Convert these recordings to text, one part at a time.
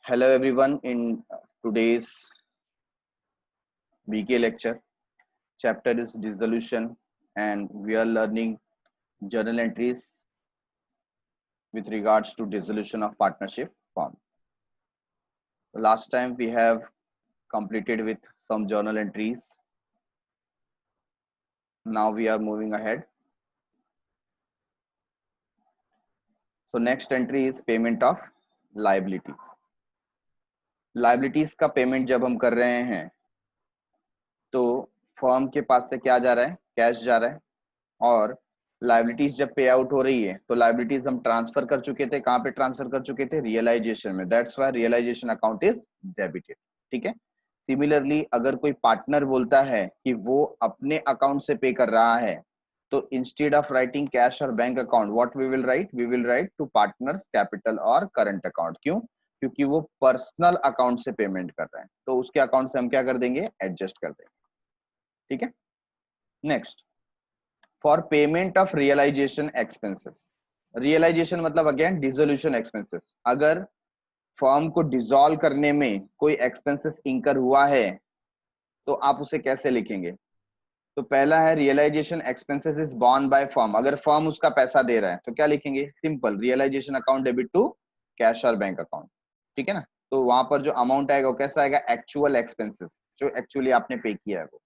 Hello everyone, in today's BK lecture, chapter is dissolution and we are learning journal entries with regards to dissolution of partnership form. Last time we have completed with some journal entries. Now we are moving ahead. So next entry is payment of liabilities. Liabilities का payment जब हम कर रहे हैं तो firm के पास से क्या जा रहा है, कैश जा रहा है, और लाइबिलिटीज जब पे आउट हो रही है तो लाइबिलिटीज हम ट्रांसफर कर चुके थे, कहां पे ट्रांसफर कर चुके थे, रियलाइजेशन में। That's why realisation account is debited. ठीक है। सिमिलरली अगर कोई पार्टनर बोलता है कि वो अपने अकाउंट से पे कर रहा है तो इंस्टेड ऑफ राइटिंग कैश और bank account what we will write to partners capital और करंट अकाउंट। क्यों? क्योंकि वो पर्सनल अकाउंट से पेमेंट कर रहे हैं तो उसके अकाउंट से हम क्या कर देंगे, एडजस्ट कर देंगे। ठीक है। Next, for payment of realisation expenses. Realisation मतलब अगेन डिसोल्यूशन एक्सपेंसेस। अगर फर्म को डिसॉल्व करने में कोई एक्सपेंसेस इंकर हुआ है तो आप उसे कैसे लिखेंगे? तो पहला है realisation expenses is borne by firm. अगर फर्म उसका पैसा दे रहा है तो क्या लिखेंगे? Simple, realisation account debit to cash और बैंक अकाउंट। ठीक है ना। तो वहां पर जो अमाउंट आएगा वो कैसा आएगा? एक्चुअल एक्सपेंसेस, जो एक्चुअली आपने पे किया है वो।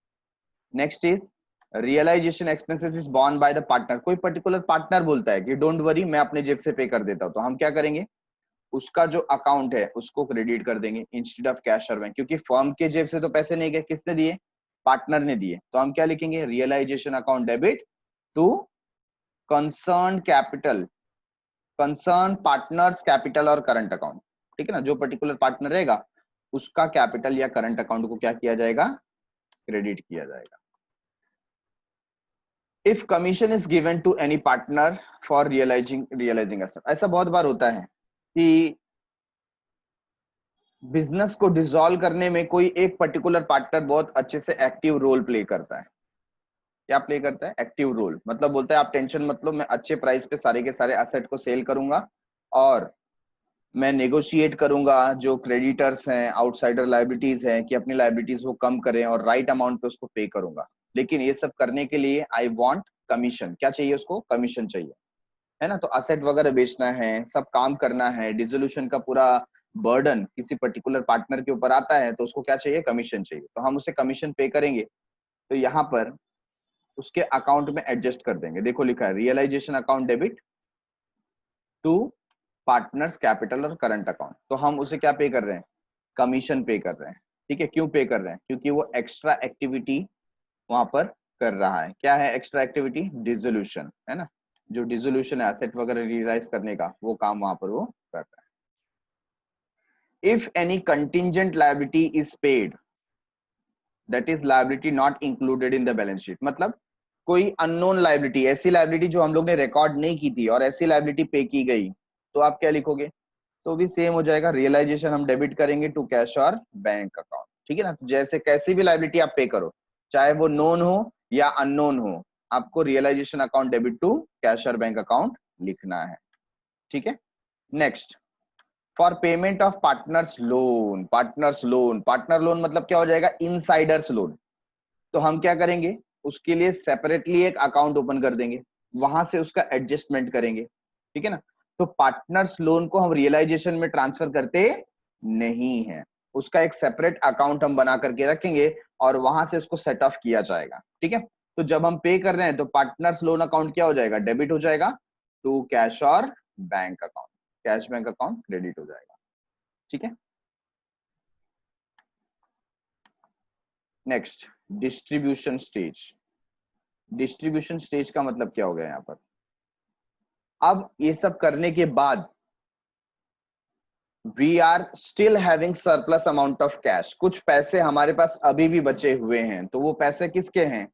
Next is realisation expenses is borne by the partner. कोई पर्टिकुलर पार्टनर बोलता है कि डोंट वरी मैं अपने जेब से पे कर देता हूं, तो हम क्या करेंगे, उसका जो अकाउंट है उसको क्रेडिट कर देंगे इंस्टेड ऑफ कैश और बैंक। क्योंकि फर्म के जेब से तो पैसे नहीं गए, किसने दिए? पार्टनर ने दिए। तो हम क्या लिखेंगे? Realisation account debit to concern capital, concern partners capital और करंट अकाउंट। ठीक है ना। जो पर्टिकुलर पार्टनर रहेगा उसका कैपिटल या करंट अकाउंट को क्या किया जाएगा? क्रेडिट किया जाएगा। If commission is given to any partner for realising asset. ऐसा बहुत बार होता है कि बिजनेस को डिसॉल्व करने में कोई एक पर्टिकुलर पार्टनर बहुत अच्छे से एक्टिव रोल प्ले करता है। क्या प्ले करता है? Active role. मतलब बोलता है आप टेंशन मत लो, मैं अच्छे प्राइस पे सारे के सारे एसेट को सेल करूंगा और मैं नेगोशिएट करूंगा जो क्रेडिटर्स हैं, आउटसाइडर लाइबिलिटीज हैं, कि अपनी लाइबिलिटीज वो कम करें और राइट अमाउंट पे उसको पे करूंगा। लेकिन ये सब करने के लिए आई वांट कमीशन। क्या चाहिए उसको? कमीशन चाहिए, है ना। तो असेट वगैरह बेचना है, सब काम करना है, डिसोल्यूशन का पूरा बर्डन किसी पर्टिकुलर पार्टनर के ऊपर आता है तो उसको क्या चाहिए? कमीशन चाहिए। तो हम उसे कमीशन पे करेंगे तो यहाँ पर उसके अकाउंट में एडजस्ट कर देंगे। देखो लिखा है realisation account debit to partners capital और करंट अकाउंट। तो हम उसे क्या पे कर रहे हैं? कमीशन पे कर रहे हैं। ठीक है। क्यों पे कर रहे हैं? क्योंकि वो एक्स्ट्रा एक्टिविटी वहां पर कर रहा है। क्या है एक्स्ट्रा एक्टिविटी? डिसोल्यूशन, है ना। जो डिसोल्यूशन है एसेट वगैरह रियलाइज करने का, वो काम वहां पर वो कर रहा है। If any contingent liability is paid, that is liability not included in the balance sheet. मतलब कोई अननोन लायबिलिटी, ऐसी लायबिलिटी जो हम लोग ने रिकॉर्ड नहीं की थी और ऐसी लायबिलिटी पे की गई, तो आप क्या लिखोगे? तो भी सेम हो जाएगा, रियलाइजेशन हम डेबिट करेंगे टू कैश और बैंक अकाउंट। ठीक है ना। जैसे कैसी भी लायबिलिटी आप पे करो, चाहे वो नोन हो या अननोन हो, आपको realisation account debit to cash और बैंक अकाउंट लिखना है। ठीक है। Next, for payment of partners loan. Partner loan मतलब क्या हो जाएगा? Insiders loan. तो हम क्या करेंगे? उसके लिए सेपरेटली एक अकाउंट ओपन कर देंगे, वहां से उसका एडजस्टमेंट करेंगे। ठीक है ना। तो पार्टनर्स लोन को हम रियलाइजेशन में ट्रांसफर करते नहीं है, उसका एक सेपरेट अकाउंट हम बना करके रखेंगे और वहां से उसको सेट ऑफ किया जाएगा। ठीक है। तो जब हम पे कर रहे हैं तो पार्टनर्स लोन अकाउंट क्या हो जाएगा? डेबिट हो जाएगा टू कैश और bank account, cash bank account credit हो जाएगा। ठीक है। Next, distribution stage. Distribution stage का मतलब क्या हो गया यहाँ पर? अब ये सब करने के बाद we are still having surplus amount of cash. कुछ पैसे हमारे पास अभी भी बचे हुए हैं, तो वो पैसे किसके हैं?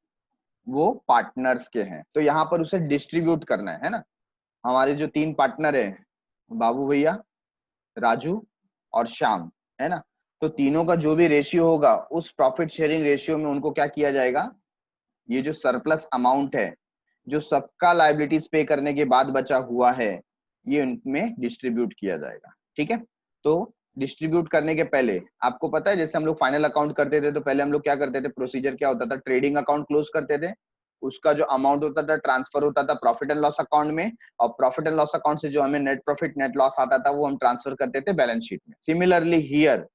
वो पार्टनर्स के हैं। तो यहाँ पर उसे डिस्ट्रीब्यूट करना है ना। हमारे जो तीन पार्टनर हैं, बाबू भैया, राजू और श्याम, है ना। तो तीनों का जो भी रेशियो होगा उस प्रॉफिट शेयरिंग रेशियो में उनको क्या किया जाएगा? ये जो सरप्लस अमाउंट है, जो सबका लायबिलिटीज पे करने के बाद बचा हुआ है, ये उनमें डिस्ट्रीब्यूट किया जाएगा। ठीक है। तो डिस्ट्रीब्यूट करने के पहले आपको पता है, जैसे हम लोग फाइनल अकाउंट करते थे तो पहले हम लोग क्या करते थे, प्रोसीजर क्या होता था, ट्रेडिंग अकाउंट क्लोज करते थे, उसका जो अमाउंट होता था ट्रांसफर होता था प्रॉफिट एंड लॉस अकाउंट में, और प्रॉफिट एंड लॉस अकाउंट से जो हमें नेट प्रॉफिट नेट लॉस आता था वो हम ट्रांसफर करते थे बैलेंस शीट में। Similarly here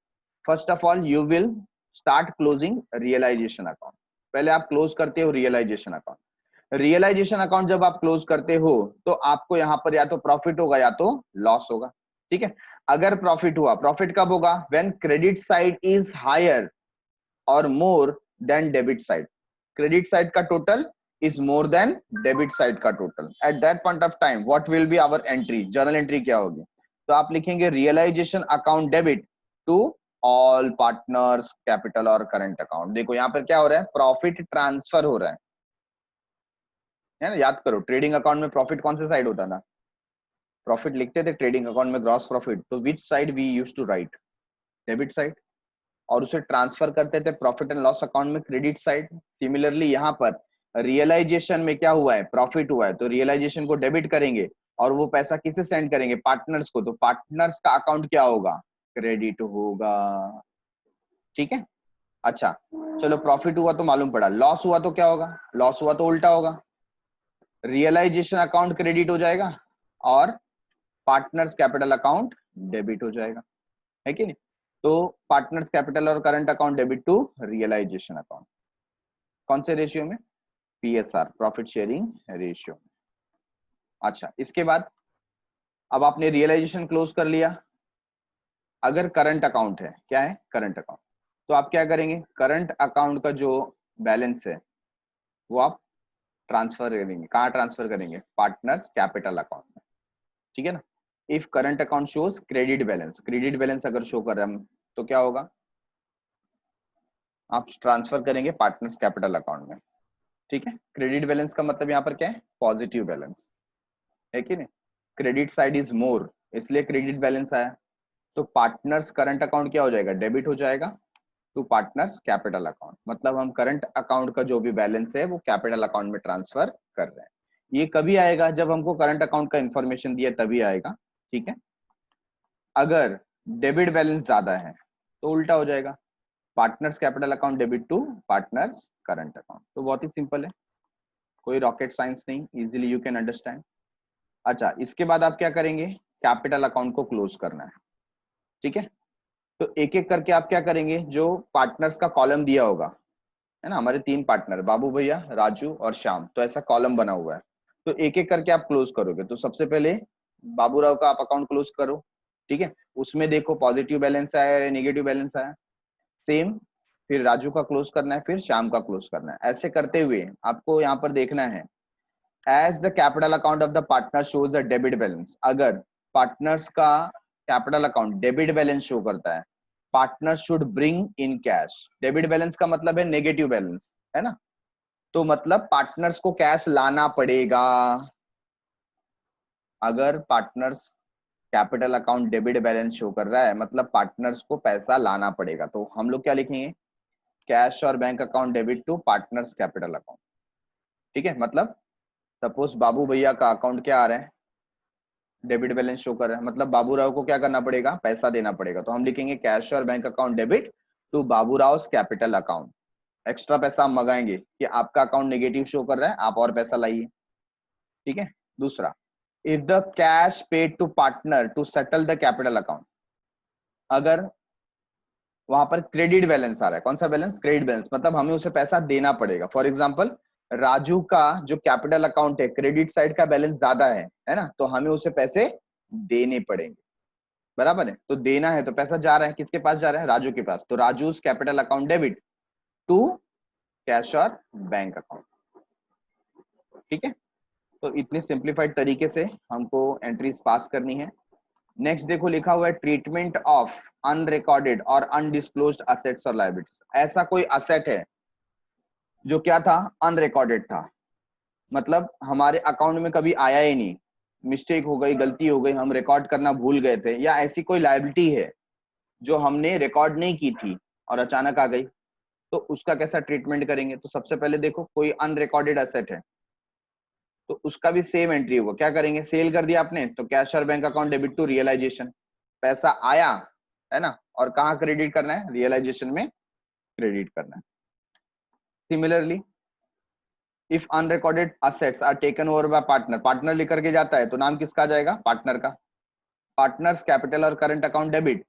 first of all you will start closing realisation account. पहले आप क्लोज करते हो रियलाइजेशन अकाउंट। रियलाइजेशन अकाउंट जब आप क्लोज करते हो तो आपको यहाँ पर या तो प्रॉफिट होगा या तो लॉस होगा, ठीक है। अगर प्रॉफिट हुआ, प्रॉफिट कब होगा, when credit side is higher और more than debit side. Credit side का total is more than debit side का total, at that point of time what will be our entry, journal entry क्या होगी, तो आप लिखेंगे realisation account debit to all partners capital और current account. देखो यहाँ पर क्या हो रहा है, प्रॉफिट ट्रांसफर हो रहा है ना। याद करो ट्रेडिंग अकाउंट में प्रॉफिट कौन से साइड होता था, प्रॉफिट लिखते थे ट्रेडिंग अकाउंट में ग्रॉस प्रॉफिट, तो which side we use to write, debit side, और उसे ट्रांसफर करते थे प्रॉफिट एंड लॉस अकाउंट में क्रेडिट साइड। सिमिलरली यहाँ पर रियलाइजेशन में क्या हुआ है, प्रॉफिट हुआ है, तो रियलाइजेशन को डेबिट करेंगे और वो पैसा किसे सेंड करेंगे, पार्टनर्स को, तो पार्टनर्स का अकाउंट क्या होगा, क्रेडिट होगा, ठीक है। अच्छा चलो, प्रॉफिट हुआ तो मालूम पड़ा, लॉस हुआ तो क्या होगा, लॉस हुआ तो उल्टा होगा, रियलाइजेशन अकाउंट क्रेडिट हो जाएगा और पार्टनर्स कैपिटल अकाउंट डेबिट हो जाएगा, है कि नहीं। तो पार्टनर्स कैपिटल और current account debit to realisation account, कौन से रेशियो में, पीएसआर, प्रॉफिट शेयरिंग रेशियो। अच्छा इसके बाद अब आपने रियलाइजेशन क्लोज कर लिया। अगर करंट अकाउंट है, क्या है करंट अकाउंट, तो आप क्या करेंगे, करंट अकाउंट का जो बैलेंस है वो आप ट्रांसफर करेंगे, कहाँ ट्रांसफर करेंगे, पार्टनर्स कैपिटल अकाउंट में, ठीक है ना। If current account shows credit balance, credit balance अगर शो कर रहा है तो क्या होगा, आप ट्रांसफर करेंगे पार्टनर्स कैपिटल अकाउंट में, ठीक है। क्रेडिट बैलेंस का मतलब यहाँ पर क्या है, पॉजिटिव बैलेंस, है कि नहीं, क्रेडिट साइड इज मोर इसलिए क्रेडिट बैलेंस आया, तो पार्टनर्स करंट अकाउंट क्या हो जाएगा, डेबिट हो जाएगा टू पार्टनर्स कैपिटल अकाउंट। मतलब हम करंट अकाउंट का जो भी बैलेंस है वो कैपिटल अकाउंट में ट्रांसफर कर रहे हैं। ये कभी आएगा, जब हमको करंट अकाउंट का इंफॉर्मेशन दिया तभी आएगा, ठीक है। अगर डेबिट बैलेंस ज्यादा है तो उल्टा हो जाएगा, partners capital account debit to partners current account. तो बहुत ही सिंपल है, कोई रॉकेट साइंस नहीं, इजीली यू कैन अंडरस्टैंड। अच्छा इसके बाद आप क्या करेंगे, कैपिटल अकाउंट को क्लोज करना है, ठीक है। तो एक एक करके आप क्या करेंगे, जो पार्टनर्स का कॉलम दिया होगा, है ना, हमारे 3 पार्टनर बाबू भैया, राजू और श्याम, तो ऐसा कॉलम बना हुआ है, तो एक एक करके आप क्लोज करोगे। तो सबसे पहले बाबू राव का आप अकाउंट क्लोज करो, ठीक है, उसमें देखो पॉजिटिव बैलेंस आया है नेगेटिव बैलेंस आया, सेम फिर राजू का क्लोज करना है, फिर श्याम का क्लोज करना है। ऐसे करते हुए आपको यहाँ पर देखना है, as the capital account of the partner shows the debit balance, अगर पार्टनर्स का capital account debit balance show करता है, partner should bring in cash. Debit balance का मतलब है नेगेटिव बैलेंस, है ना, तो मतलब पार्टनर्स को कैश लाना पड़ेगा। अगर partners capital account debit balance show कर रहा है मतलब पार्टनर्स को पैसा लाना पड़ेगा, तो हम लोग क्या लिखेंगे, कैश और bank account debit to partners capital account, ठीक है। मतलब सपोज बाबू भैया का अकाउंट क्या आ रहा है, डेबिट बैलेंस शो कर रहा है, मतलब बाबू राव को क्या करना पड़ेगा, पैसा देना पड़ेगा, तो हम लिखेंगे कैश और bank account debit to Babu Rao capital account. Extra पैसा हम मंगाएंगे कि आपका अकाउंट नेगेटिव शो कर रहा है, आप और पैसा लाइए, ठीक है। दूसरा, if the cash paid to partner to settle the capital account, अगर वहां पर क्रेडिट बैलेंस आ रहा है, कौन सा बैलेंस, क्रेडिट बैलेंस, मतलब हमें उसे पैसा देना पड़ेगा। फॉर एग्जांपल राजू का जो कैपिटल अकाउंट है क्रेडिट साइड का बैलेंस ज्यादा है ना, तो हमें उसे पैसे देने पड़ेंगे, बराबर है। तो देना है तो पैसा जा रहा है, किसके पास जा रहा है, राजू के पास, तो Raju capital account debit to cash और बैंक अकाउंट, ठीक है। तो इतने सिंप्लीफाइड तरीके से हमको एंट्रीज पास करनी है। नेक्स्ट देखो लिखा हुआ है ट्रीटमेंट ऑफ अनरिकॉर्डेड और अनडिस्क्लोज्ड असेट्स और लायबिलिटीज। ऐसा कोई असेट है जो क्या था, अनरिकॉर्डेड था, मतलब हमारे अकाउंट में कभी आया ही नहीं, मिस्टेक हो गई, गलती हो गई, हम रिकॉर्ड करना भूल गए थे, या ऐसी कोई लायबिलिटी है जो हमने रिकॉर्ड नहीं की थी और अचानक आ गई, तो उसका कैसा ट्रीटमेंट करेंगे। तो सबसे पहले देखो कोई अनरिकॉर्डेड असेट है तो उसका भी सेम एंट्री होगा, क्या करेंगे, सेल कर दिया आपने तो कैश और bank account debit to realisation, पैसा आया है ना, और कहाँ क्रेडिट करना है, रियलाइजेशन में क्रेडिट करना है। Similarly if unrecorded assets are taken over by partner, partner लेकर के जाता है तो नाम किसका आ जाएगा, पार्टनर का। पार्टनर्स कैपिटल और current account debit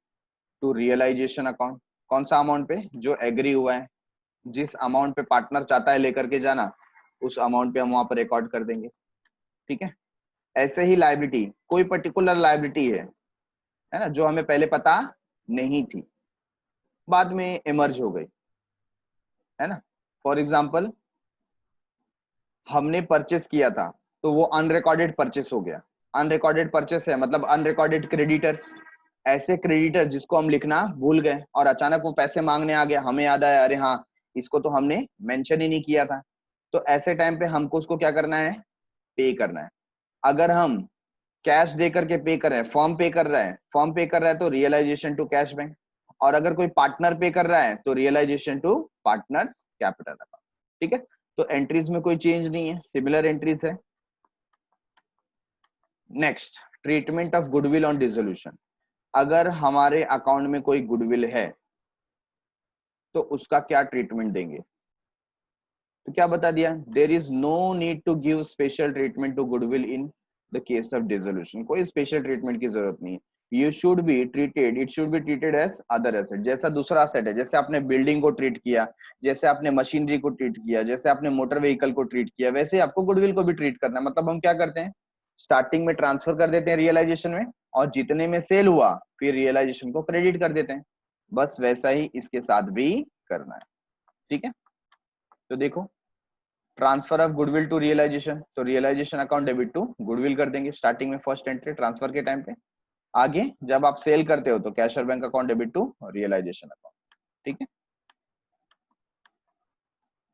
to realisation account, कौन सा अमाउंट पे, जो एग्री हुआ है, जिस अमाउंट पे पार्टनर चाहता है लेकर के जाना, उस अमाउंट पे हम वहां पर रिकॉर्ड कर देंगे। ठीक है, ऐसे ही लायबिलिटी, कोई पर्टिकुलर लायबिलिटी है ना, जो हमें पहले पता नहीं थी, बाद में इमर्ज हो गई, है ना। फॉर एग्जाम्पल हमने परचेस किया था तो वो अनरिकॉर्डेड परचेस हो गया, अनरिकॉर्डेड परचेस है मतलब अनरिकॉर्डेड क्रेडिटर्स, ऐसे क्रेडिटर जिसको हम लिखना भूल गए और अचानक वो पैसे मांगने आ गया, हमें याद आया अरे हाँ इसको तो हमने मेंशन ही नहीं किया था, तो ऐसे टाइम पे हमको उसको क्या करना है, पे करना है। अगर हम कैश दे करके पे कर रहे हैं, फॉर्म पे कर रहा है, फॉर्म पे कर रहा है तो रियलाइजेशन टू कैश बैंक, और अगर कोई पार्टनर पे कर रहा है तो realisation to partners capital account. ठीक है, तो एंट्रीज में कोई चेंज नहीं है, सिमिलर एंट्रीज है। Next, treatment of goodwill on dissolution, अगर हमारे अकाउंट में कोई गुडविल है तो उसका क्या ट्रीटमेंट देंगे, तो क्या बता दिया, there is no need to give special treatment to goodwill in the case of dissolution, कोई स्पेशल ट्रीटमेंट की जरूरत नहीं है, you should be treated, it should be treated as other asset, जैसा दूसरा एसेट है, जैसे आपने बिल्डिंग को ट्रीट किया, जैसे आपने मशीनरी को ट्रीट किया, जैसे आपने मोटर व्हीकल को ट्रीट किया, वैसे आपको गुडविल को भी ट्रीट करना है। मतलब हम क्या करते हैं, स्टार्टिंग में ट्रांसफर कर देते हैं रियलाइजेशन में, और जितने में सेल हुआ फिर रियलाइजेशन को क्रेडिट कर देते हैं, बस वैसा ही इसके साथ भी करना है। ठीक है, तो देखो transfer of goodwill to realisation, तो realisation account debit to goodwill कर देंगे स्टार्टिंग में, फर्स्ट एंट्री ट्रांसफर के टाइम पे। आगे जब आप सेल करते हो तो कैश और bank account debit to realisation account. ठीक है,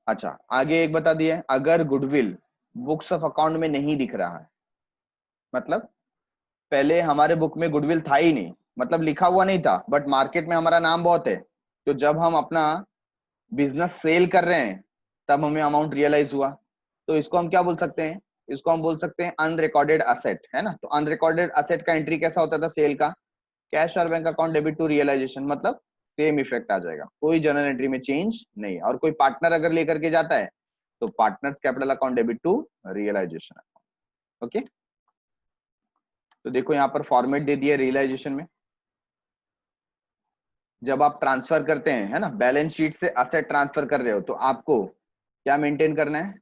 अच्छा आगे एक बता दिया, अगर गुडविल बुक्स ऑफ अकाउंट में नहीं दिख रहा है, मतलब पहले हमारे बुक में गुडविल था ही नहीं, मतलब लिखा हुआ नहीं था, बट मार्केट में हमारा नाम बहुत है, तो जब हम अपना बिजनेस सेल कर रहे हैं तब हमें अमाउंट रियलाइज हुआ, तो इसको हम क्या बोल सकते हैं, इसको हम बोल सकते हैं अनरिकॉर्डेड असेट, है ना। तो अनरिकॉर्डेड असेट का एंट्री कैसा होता था सेल का, कैश और bank account debit to realisation, मतलब सेम इफेक्ट आ जाएगा, कोई जर्नल एंट्री में चेंज नहीं। और कोई पार्टनर अगर लेकर के जाता है तो partners capital account debit to realisation account. Okay, तो देखो यहाँ पर फॉर्मेट दे दिया रियलाइजेशन में, जब आप ट्रांसफर करते हैं, है ना, बैलेंस शीट से असेट ट्रांसफर कर रहे हो तो आपको क्या मेंटेन करना है,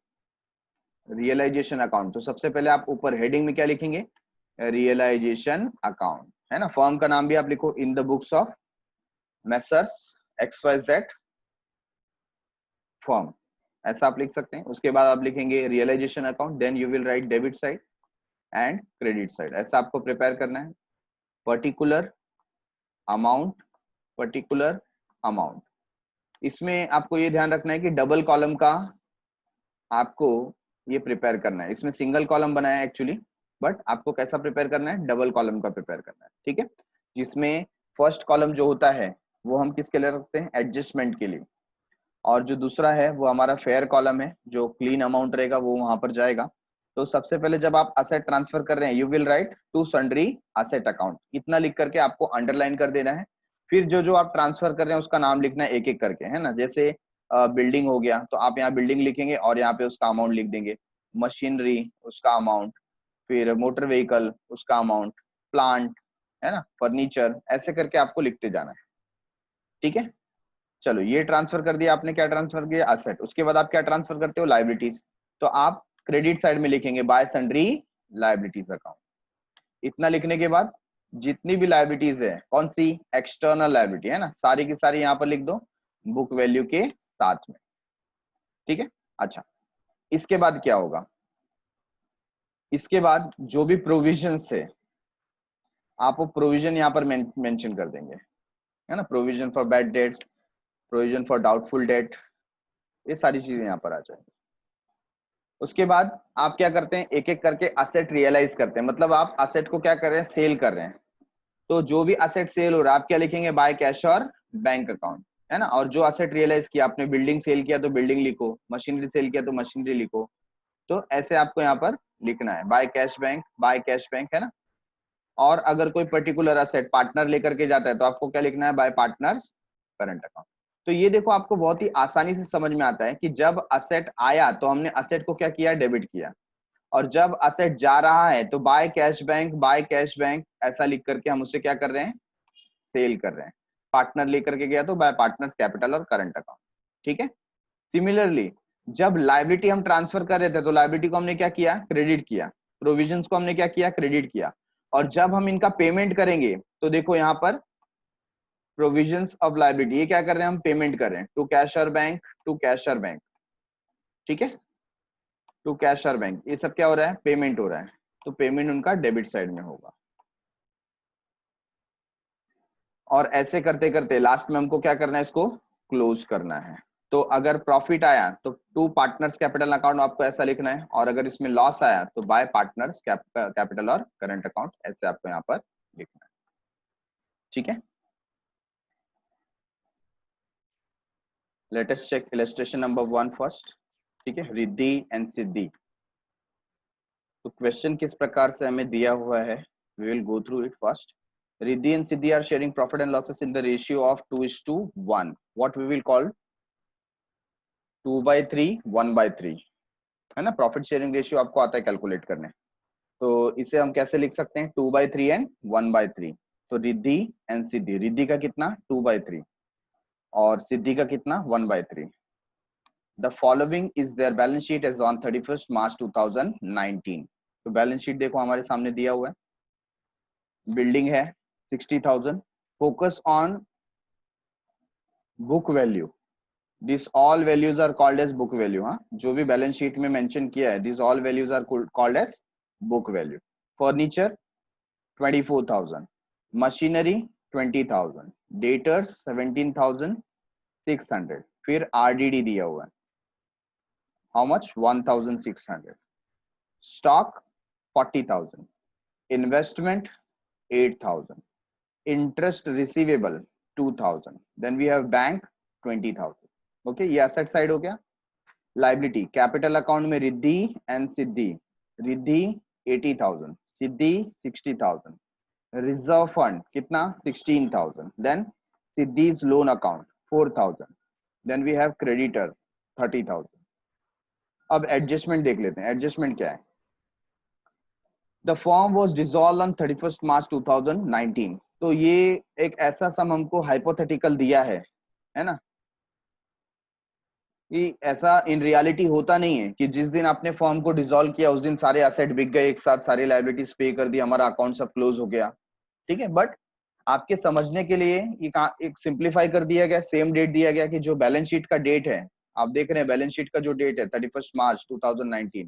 रियलाइजेशन अकाउंट। तो सबसे पहले आप ऊपर हेडिंग में क्या लिखेंगे, रियलाइजेशन अकाउंट, है ना। फर्म का नाम भी आप लिखो, in the books of Messrs XYZ firm, ऐसा आप लिख सकते हैं। उसके बाद आप लिखेंगे realisation account, then you will write debit side and credit side, ऐसा आपको प्रिपेयर करना है। पर्टिकुलर अमाउंट, पर्टिकुलर अमाउंट, इसमें आपको ये ध्यान रखना है कि डबल कॉलम का आपको ये प्रिपेयर करना है, इसमें सिंगल कॉलम बनाया है एक्चुअली, बट आपको कैसा प्रिपेयर करना है, डबल कॉलम का प्रिपेयर करना है। ठीक है, जिसमें फर्स्ट कॉलम जो होता है वो हम किसके लिए रखते हैं, एडजस्टमेंट के लिए, और जो दूसरा है वो हमारा फेयर कॉलम है, जो क्लीन अमाउंट रहेगा वो वहां पर जाएगा। तो सबसे पहले जब आप असेट ट्रांसफर कर रहे हैं, you will write to sundry asset account, इतना लिख करके आपको अंडरलाइन कर देना है। फिर जो जो आप ट्रांसफर कर रहे हैं उसका नाम लिखना है एक एक करके, है ना। जैसे बिल्डिंग हो गया तो आप यहाँ बिल्डिंग लिखेंगे और यहाँ पे उसका अमाउंट लिख देंगे, मशीनरी उसका अमाउंट, फिर मोटर व्हीकल उसका अमाउंट, प्लांट, है ना, फर्नीचर, ऐसे करके आपको लिखते जाना है। ठीक है, चलो ये ट्रांसफर कर दिया आपने, क्या ट्रांसफर किया, असेट। उसके बाद आप क्या ट्रांसफर करते हो, लाइबिलिटीज, तो आप क्रेडिट साइड में लिखेंगे बाय सन्ड्री लाइबिलिटीज अकाउंट। इतना लिखने के बाद जितनी भी लाइबिलिटीज है, कौन सी, एक्सटर्नल लाइबिलिटी, है ना, सारी की सारी यहाँ पर लिख दो बुक वैल्यू के साथ में। ठीक है, अच्छा इसके बाद क्या होगा, इसके बाद जो भी प्रोविजंस थे आप वो प्रोविजन यहाँ पर मेंशन कर देंगे, है ना, provision for bad debts, provision for doubtful debt, ये सारी चीजें यहाँ पर आ जाएंगी। उसके बाद आप क्या करते हैं, एक एक करके असेट रियलाइज करते हैं, मतलब आप असेट को क्या कर रहे हैं, सेल कर रहे हैं। तो जो भी असेट सेल हो रहा है आप क्या लिखेंगे, बाय कैश और बैंक अकाउंट, है ना। और जो असेट रियलाइज किया, आपने बिल्डिंग सेल किया तो बिल्डिंग लिखो, मशीनरी सेल किया तो मशीनरी लिखो। तो ऐसे आपको यहाँ पर लिखना है, by cash bank, by cash bank, है ना। और अगर कोई पर्टिकुलर असेट पार्टनर लेकर के जाता है तो आपको क्या लिखना है, बाय पार्टनर्स करंट अकाउंट। तो ये देखो आपको बहुत ही आसानी से समझ में आता है कि जब असेट आया तो हमने असेट को क्या किया, डेबिट किया, और जब असेट जा रहा है तो by cash bank, by cash bank ऐसा लिख करके हम उसे क्या कर रहे हैं, सेल कर रहे हैं। पार्टनर लेकर के गया तो बाय पार्टनर्स कैपिटल और करंट अकाउंट। ठीक है। सिमिलरली जब लाइबिलिटी हम ट्रांसफर कर रहे थे तो लाइबिलिटी को हमने क्या किया, क्रेडिट किया, प्रोविजंस को हमने क्या किया, क्रेडिट किया, और जब हम इनका पेमेंट करेंगे तो देखो यहाँ पर प्रोविजंस ऑफ लाइबिलिटी, ये क्या कर रहे हैं, हम पेमेंट कर रहे हैं टू कैशर बैंक, टू कैशर बैंक। ठीक है, टू कैशर बैंक, ये सब क्या हो रहा है, पेमेंट हो रहा है, तो पेमेंट उनका डेबिट साइड में होगा। और ऐसे करते करते लास्ट में हमको क्या करना है, इसको क्लोज करना है। तो अगर प्रॉफिट आया तो टू पार्टनर्स कैपिटल अकाउंट आपको ऐसा लिखना है, और अगर इसमें लॉस आया तो बाय पार्टनर्स कैपिटल और करंट अकाउंट ऐसे आपको यहाँ पर लिखना है। ठीक है, let us check illustration number 1 first. ठीक है, रिद्धि एंड सिद्धि। तो क्वेश्चन किस प्रकार से हमें दिया हुआ है, we will go through it first. Riddhi and Siddhi are sharing profit and losses in the ratio of 2:1, what we will call 2/3 1/3, है ना। प्रॉफिट शेयरिंग रेशियो आपको आता है कैलकुलेट करने, तो इसे हम कैसे लिख सकते हैं, 2/3 एंड 1/3। तो रिद्धि एंड सिद्धि, रिद्धि का कितना 2/3 और सिद्धि का कितना 1/3। The following is their balance sheet as on 31 March 2019। तो बैलेंस शीट देखो हमारे सामने दिया हुआ है, बिल्डिंग है 60,000, focus on book value, this all values are called as book value. हाँ, जो भी बैलेंस शीट में मेंशन किया है, this all values are called as book value. Furniture 24,000, machinery 20,000, debtors 17,600, फिर आरडीडी दिया हुआ है, how much 1,600, stock 40,000, investment 8,000, interest receivable 2,000, then we have bank 20,000। Okay, ये एसेट साइड हो गया। लाइबिलिटी कैपिटल अकाउंट में Riddhi and Siddhi, Riddhi 80,000, Siddhi 60,000, reserve fund कितना 16,000, then Siddhi's loan account 4,000, then we have creditor 30,000। अब एडजस्टमेंट देख लेते हैं, एडजस्टमेंट क्या है। The firm was dissolve on 31 March 2019। तो ये एक ऐसा सम हमको हाइपोथेटिकल दिया है ना, कि ऐसा इन रियलिटी होता नहीं है कि जिस दिन आपने फॉर्म को डिसॉल्व किया उस दिन सारे एसेट बिक गए एक साथ, सारी लायबिलिटीज पे कर दी, हमारा अकाउंट सब क्लोज हो गया। ठीक है, बट आपके समझने के लिए ये एक सिंप्लीफाई कर दिया गया, सेम डेट दिया गया कि जो बैलेंस शीट का डेट है, आप देख रहे हैं बैलेंस शीट का जो डेट है 31 मार्च 2019,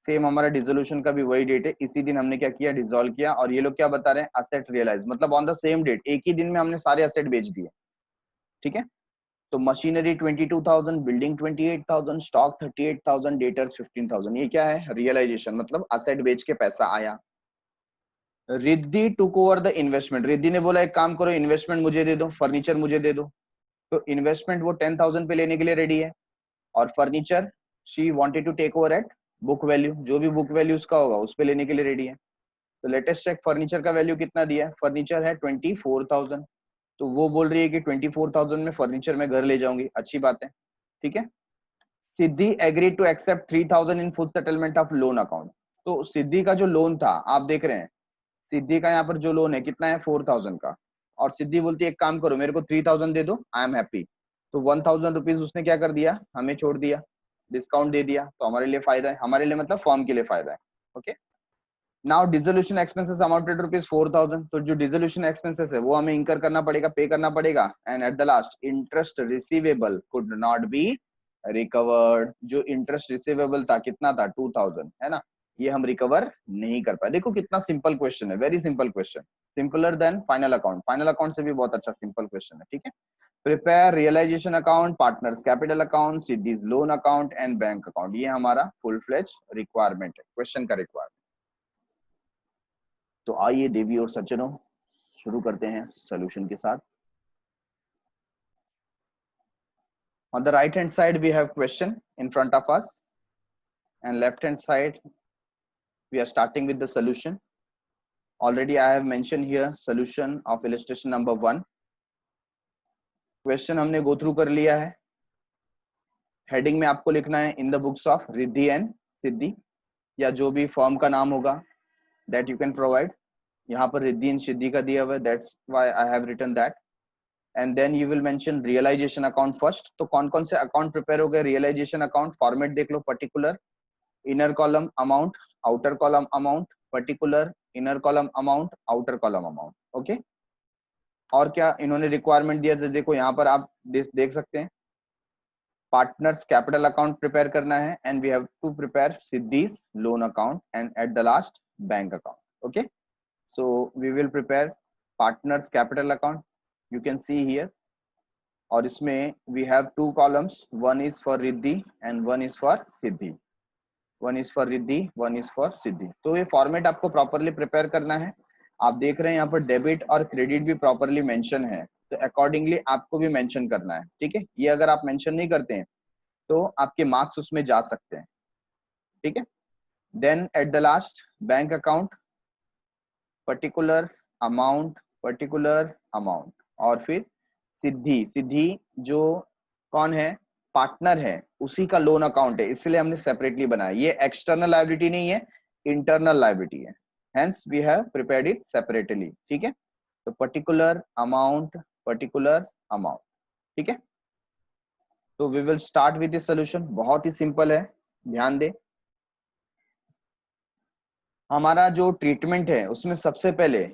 सेम हमारा डिसोल्यूशन का भी वही डेट है, इसी दिन हमने क्या किया, डिसॉल्व किया। और ये लोग क्या बता रहे हैं, असेट रियलाइज, मतलब ऑन द सेम डेट, एक ही दिन में हमने सारे असेट बेच दिए। ठीक है, तो मशीनरी 22,000, बिल्डिंग 28,000, स्टॉक 38,000, डेटर्स 15,000, ये क्या है, रियलाइजेशन, मतलब असेट बेच के पैसा आया। Riddhi took over the investment, Riddhi ने बोला एक काम करो, इन्वेस्टमेंट मुझे दे दो, फर्नीचर मुझे दे दो। तो इन्वेस्टमेंट वो 10,000 पे लेने के लिए रेडी है, और furniture she wanted to take over at book value, जो भी बुक वैल्यू उसका होगा उस पे लेने के लिए रेडी है। तो लेटेस्ट चेक फर्नीचर का वैल्यू कितना दिया है, फर्नीचर है 24,000, तो वो बोल रही है कि 24,000 में फर्नीचर में घर ले जाऊंगी, अच्छी बात है। ठीक है, Siddhi agree to accept 3,000 in full settlement of loan account. तो सिद्धि का जो लोन था, आप देख रहे हैं सिद्धि का यहाँ पर जो लोन है कितना है 4,000 का, और सिद्धि बोलती है एक काम करो मेरे को 3,000 दे दो, आई एम हैप्पी। तो 1,000 रुपीज उसने क्या कर दिया, हमें छोड़ दिया, डिस्काउंट दे दिया, तो हमारे लिए फायदा है, हमारे लिए मतलब फॉर्म के लिए फायदा है। Okay, now dissolution expenses amounted rupees 4,000, तो जो डिसोल्यूशन एक्सपेंसेस है वो हमें इंकर करना पड़ेगा, पे करना पड़ेगा। And at the last interest receivable could not be recovered, जो इंटरेस्ट रिसीवेबल था कितना था 2,000, है ना, ये हम रिकवर नहीं कर पाए। देखो कितना सिंपल क्वेश्चन है, very simple question, simpler than final account, final account से भी बहुत अच्छा सिंपल क्वेश्चन है। ठीक है, prepare realisation account, partners capital account, Siddhi's loan account and bank account, ये हमारा फुल फ्लेज रिक्वायरमेंट है, क्वेश्चन का रिक्वायरमेंट। तो आइए देवी और सज्जनों शुरू करते हैं सॉल्यूशन के साथ। On the right hand side we have question in front of us, and left hand side we are starting with the solution. Already I have mentioned here solution of illustration number 1. Question हमने go through कर लिया है. Heading में आपको लिखना है in the books of Riddhi and Siddhi, या जो भी फॉर्म का नाम होगा दैट यू कैन प्रोवाइड. यहाँ पर रिद्धि एंड सिद्धि का दिया हुआ है, that's why I have written that. And then you will mention realisation account first. तो कौन कौन से अकाउंट प्रिपेयर हो गए? रियलाइजेशन अकाउंट फॉर्मेट देख लो, particular, inner column amount, outer column amount, particular, inner column amount, outer column amount. Okay. और क्या इन्होंने रिक्वायरमेंट दिया था? देखो यहाँ पर आप देख सकते हैं, पार्टनर्स कैपिटल अकाउंट प्रिपेयर करना है, and we have to prepare Siddhi loan account, and at the last bank account. Okay. So we will prepare partners capital account, you can see here. और इसमें we have 2 columns, one is for Riddhi and one is for Siddhi. One is for Riddhi, one is for Siddhi. तो ये format आपको properly prepare करना है. आप देख रहे हैं यहाँ पर डेबिट और क्रेडिट भी प्रॉपरली मेंशन है, तो अकॉर्डिंगली आपको भी मेंशन करना है. ठीक है. ये अगर आप मेंशन नहीं करते हैं तो आपके मार्क्स उसमें जा सकते हैं. ठीक है. Then at the last bank account, particular amount, particular amount, और फिर सिद्धि. सिद्धि जो कौन है? पार्टनर है, उसी का लोन अकाउंट है, इसलिए हमने सेपरेटली बनाया. ये एक्सटर्नल लायबिलिटी नहीं है, इंटरनल लायबिलिटी है, hence we have prepared it separately. ठीक है. तो पर्टिकुलर अमाउंट, पर्टिकुलर अमाउंट. ठीक है. तो we will start with this solution. बहुत ही सिंपल है, ध्यान दे. हमारा जो ट्रीटमेंट है उसमें सबसे पहले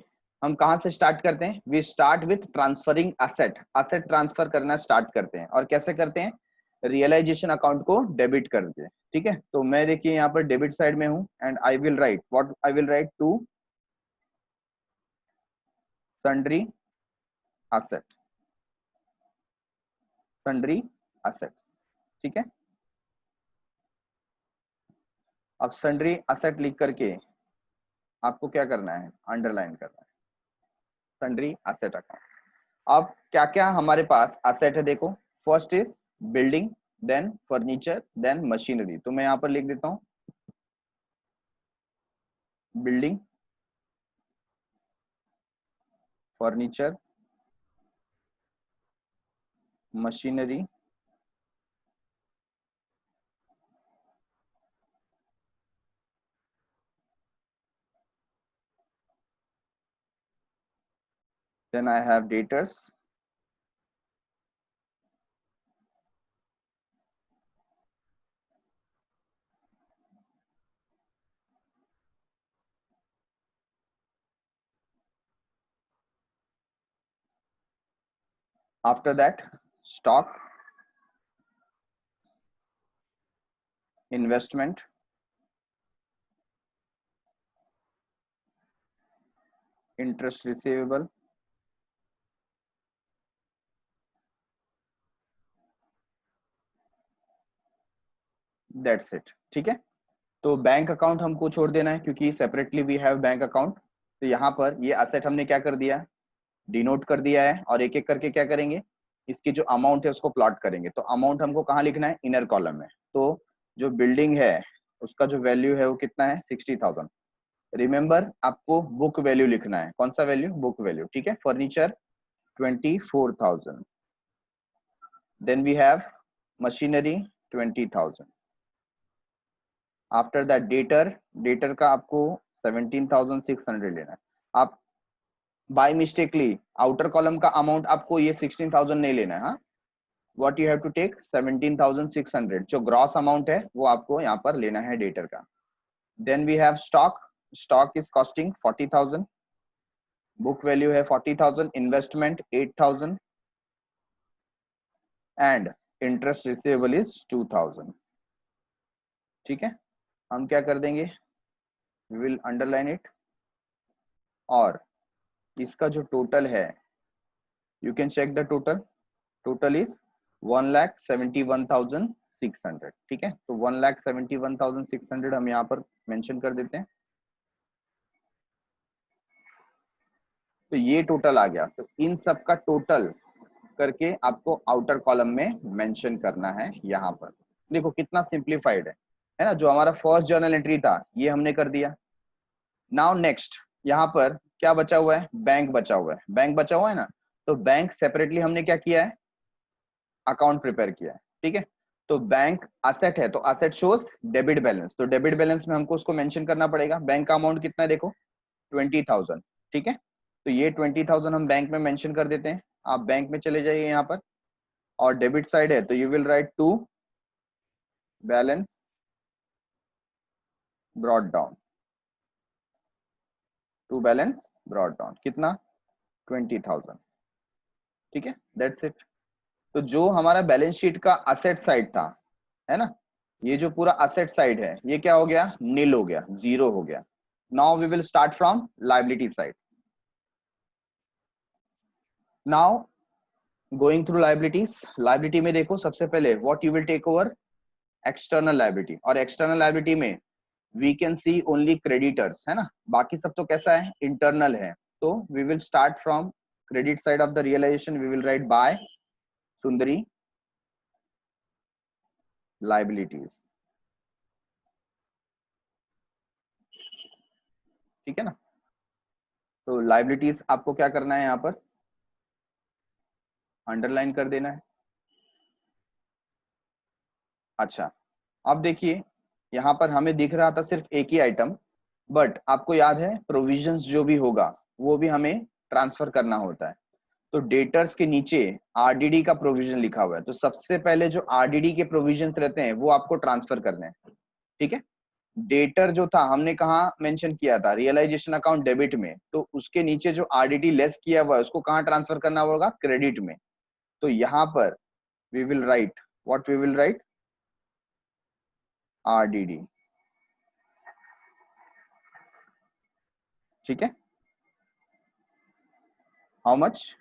हम कहां से स्टार्ट करते हैं? We start with transferring asset. Asset transfer करना स्टार्ट करते हैं. और कैसे करते हैं? रियलाइजेशन अकाउंट को डेबिट करते हैं. ठीक है. तो मैं देखिए यहाँ पर डेबिट साइड में हूं, and I will write what I will write to sundry asset, sundry assets. ठीक है. अब सन्ड्री असेट लिख करके आपको क्या करना है? अंडरलाइन करना है सन्ड्री असेट अकाउंट. अब क्या क्या हमारे पास असेट है देखो. First is building, then furniture, then machinery. तो मैं यहाँ पर लिख देता हूँ building, furniture, machinery, then I have debtors, after that stock, investment, interest receivable, that's it. ठीक है. तो बैंक अकाउंट हमको छोड़ देना है क्योंकि separately we have bank account. तो यहाँ पर ये असेट हमने क्या कर दिया? डिनोट कर दिया है. और एक एक करके क्या करेंगे? इसकी जो अमाउंट है उसको प्लॉट करेंगे. तो अमाउंट हमको कहाँ लिखना है? इनर कॉलम में. तो जो बिल्डिंग है उसका जो वैल्यू है वो कितना है? 60,000. रिमेंबर आपको बुक वैल्यू लिखना है. कौन सा वैल्यू? Book value. ठीक है. Furniture 24,000. Then we have machinery 20,000. After that debtor, debtor का आपको 17,600 लेना है. आप बाय मिस्टेकली आउटर कॉलम का अमाउंट आपको ये 16,000 नहीं लेना है. हाँ, what you have to take 17,600. जो ग्रॉस अमाउंट है वो आपको यहाँ पर लेना है डेटर का. Then we have stock. Stock is costing 40,000. Book value है 40,000. Investment 8,000 and interest receivable is 2,000. ठीक है. हम क्या कर देंगे? We will underline it. और इसका जो टोटल है you can check the total. Total is 1,71,600. ठीक है. तो 1,71,600 हम यहाँ पर मेंशन कर देते हैं. तो ये टोटल आ गया. तो इन सब का टोटल करके आपको आउटर कॉलम में मेंशन करना है. यहाँ पर देखो कितना सिंप्लीफाइड है ना. जो हमारा फर्स्ट जर्नल एंट्री था ये हमने कर दिया. नाउ नेक्स्ट यहाँ पर क्या बचा हुआ है, बैंक बचा हुआ है, बैंक बचा हुआ है ना, तो बैंक सेपरेटली हमने क्या किया है, अकाउंट प्रिपेयर किया है, ठीक है। तो बैंक असेट है, तो असेट शोज डेबिट बैलेंस, तो डेबिट बैलेंस में हमको उसको मेंशन करना पड़ेगा। बैंक का अमाउंट कितना है, देखो 20,000, ठीक है। तो ये 20,000 हम बैंक में मेंशन कर देते हैं। आप बैंक में चले जाइए यहाँ पर, और डेबिट साइड है तो you will write to balance brought down, to balance brought down कितना, 20,000, ठीक है, दैट्स इट। तो जो हमारा बैलेंस शीट का असेट साइड था, है ना, ये जो पूरा असेट साइड है ये क्या हो गया, नील हो गया, जीरो हो गया। Now we will start from liability side. Now going through liabilities, liability में देखो सबसे पहले what you will take over, external liability, और एक्सटर्नल लाइबिलिटी में we can see only creditors, है ना, बाकी सब तो कैसा है, इंटरनल है। तो we will start from credit side of the realisation, we will write by sundry liabilities, ठीक है ना। तो लाइबिलिटीज आपको क्या करना है, यहाँ पर अंडरलाइन कर देना है। अच्छा, अब देखिए यहाँ पर हमें दिख रहा था सिर्फ एक ही आइटम, बट आपको याद है प्रोविजंस जो भी होगा वो भी हमें ट्रांसफर करना होता है। तो डेटर्स के नीचे आरडीडी का प्रोविजन लिखा हुआ है, तो सबसे पहले जो आरडीडी के प्रोविजन रहते हैं वो आपको ट्रांसफर करने हैं, ठीक है। डेटर जो था हमने कहा मेंशन किया था, रियलाइजेशन अकाउंट डेबिट में, तो उसके नीचे जो आरडीडी लेस किया हुआ है उसको कहाँ ट्रांसफर करना होगा, क्रेडिट में। तो यहाँ पर we will write, what we will write, RDD, ठीक है। How much,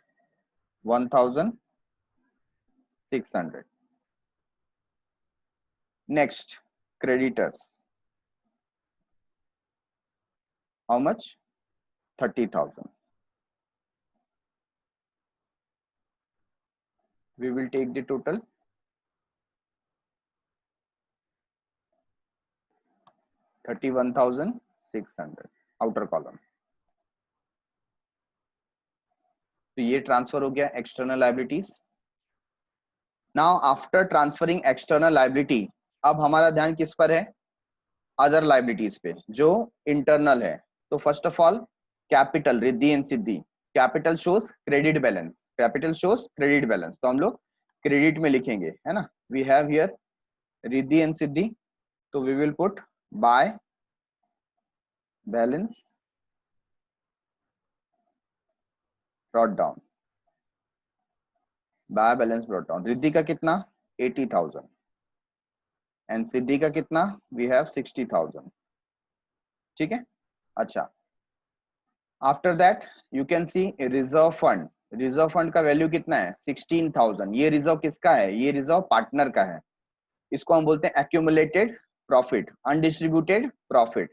1,600। Next creditors, how much, 30,000। We will take the total 31,600, outer column. तो ये ट्रांसफर हो गया external liabilities. Now after transferring external liability, अब हमारा ध्यान किस पर है, अदर लाइबिलिटीज पे जो इंटरनल है। तो first of all capital, Riddhi and Siddhi, capital shows credit balance, capital shows credit balance, तो हम लोग क्रेडिट में लिखेंगे, है ना। We have here Riddhi and Siddhi, तो we will put by balance brought down, by balance brought down. Riddhi का कितना, 80,000, एंड सिद्धि का कितना, वी हैव 60,000, ठीक है। अच्छा, after that you can C reserve fund, reserve fund का वैल्यू कितना है, 16,000। ये रिजर्व किसका है, ये रिजर्व पार्टनर का है। इसको हम बोलते हैं एक्यूमुलेटेड प्रॉफिट, अनडिस्ट्रीब्यूटेड प्रॉफिट।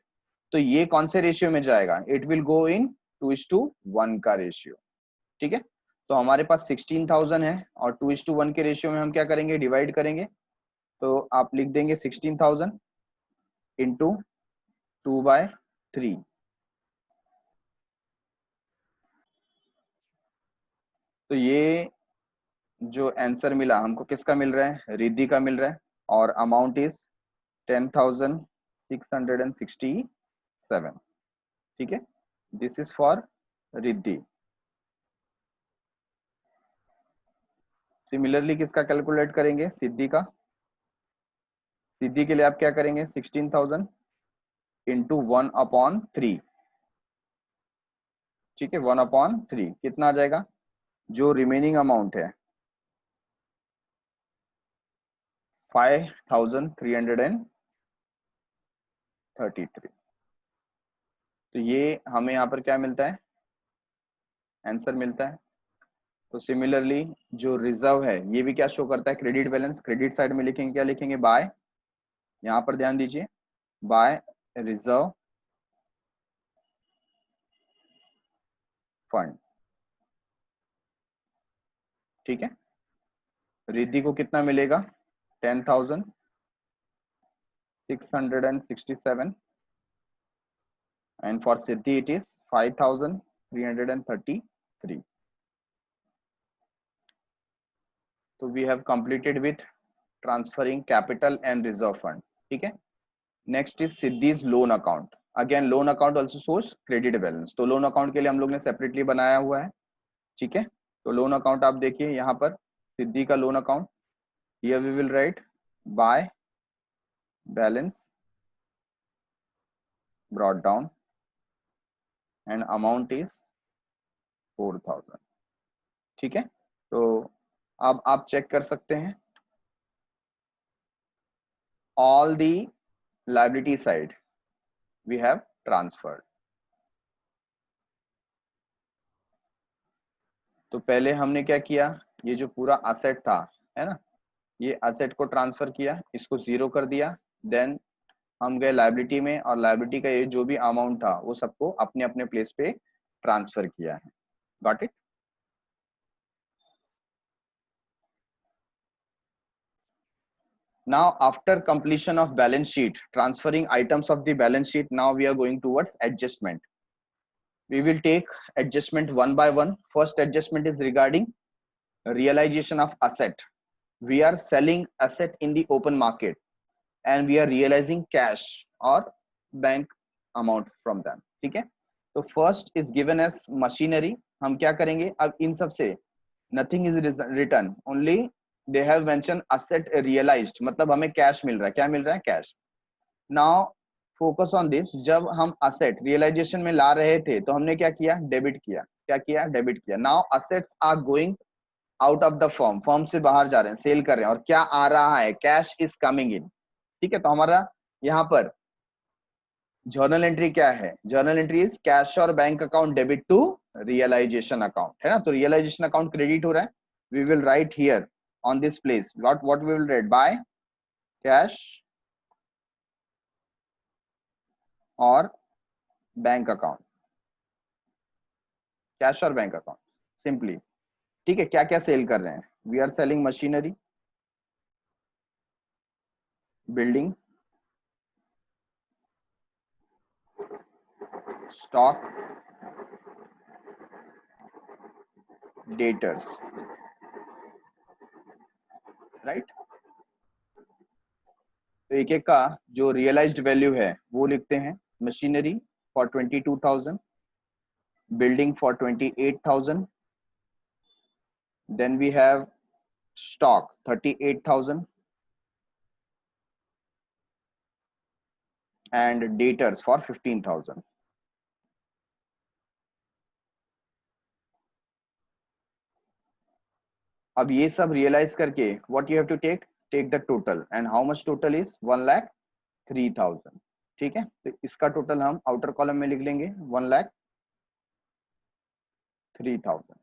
तो ये कौन से रेशियो में जाएगा, इट विल गो इन 2:1 का रेशियो, ठीक है। तो हमारे पास 16,000 है, और 2:1 के रेशियो में हम क्या करेंगे, डिवाइड करेंगे। तो आप लिख देंगे 16,000 इंटू 2/3। तो ये जो आंसर मिला हमको किसका मिल रहा है, रिद्धि का मिल रहा है, और अमाउंट इज 10,667, ठीक है। This is for Riddhi. Similarly किसका कैलकुलेट करेंगे, सिद्धि का। सिद्धि के लिए आप क्या करेंगे, 16,000 इंटू 1/3, ठीक है, 1/3 कितना आ जाएगा, जो रिमेनिंग अमाउंट है 5,333। तो ये हमें यहाँ पर क्या मिलता है, आंसर मिलता है। तो सिमिलरली जो रिजर्व है ये भी क्या शो करता है, क्रेडिट बैलेंस। क्रेडिट साइड में लिखेंगे, क्या लिखेंगे, बाय, यहाँ पर ध्यान दीजिए, बाय रिजर्व फंड, ठीक है। रिद्धि को कितना मिलेगा, 10,667, and for Siddhi it is 5,333. So we have completed with transferring capital and reserve fund. ठीक है. Next is Siddhi's loan account. Again loan account also shows credit balance. तो loan account के लिए हम लोग ने separately बनाया हुआ है. ठीक है. तो loan account आप देखिए यहाँ पर सिद्धि का loan account. Here we will write by balance brought down and amount is 4,000. ठीक है. तो अब आप चेक कर सकते हैं all the liability side we have transferred. तो पहले हमने क्या किया, ये जो पूरा असेट था है ना, ये असेट को ट्रांसफर किया, इसको जीरो कर दिया, देन हम गए लायबिलिटी में और लायबिलिटी का ये जो भी अमाउंट था वो सबको अपने अपने प्लेस पे ट्रांसफर किया है. Got it. Now after completion of balance sheet, transferring items of the balance sheet, now we are going towards adjustment. We will take adjustment one by one. First adjustment is regarding realization of asset. We are selling asset in the open market and we are realizing cash or bank amount from them. ठीक है. तो first is given as machinery. हम क्या करेंगे अब इन सब से, nothing is written, only they have mentioned asset realized, मतलब हमें कैश मिल रहा है. क्या मिल रहा है? Cash. Now focus on this. जब हम असेट रियलाइजेशन में ला रहे थे तो हमने क्या किया? डेबिट किया. क्या किया? डेबिट किया. Now assets are going out of the firm, firm से बाहर जा रहे हैं, सेल कर रहे हैं, और क्या आ रहा है? Cash is coming in. ठीक है. तो हमारा यहाँ पर जर्नल एंट्री क्या है? जर्नल एंट्री इज कैश और bank account debit to realisation account, है ना. तो रियलाइजेशन अकाउंट क्रेडिट हो रहा है. We will write here on this place what we will write, by cash और बैंक अकाउंट. कैश और बैंक अकाउंट सिंपली. ठीक है. क्या क्या सेल कर रहे हैं? We are selling machinery, building, stock, debtors, right. तो एक एक का जो रियलाइज्ड वैल्यू है वो लिखते हैं. Machinery for 22,000, building for 28,000, then we have stock 38,000 and debtors for 15,000. अब ये सब रियलाइज करके what you have to take the total, and how much total is 1,03,000. ठीक है. तो इसका टोटल हम आउटर कॉलम में लिख लेंगे 1,03,000.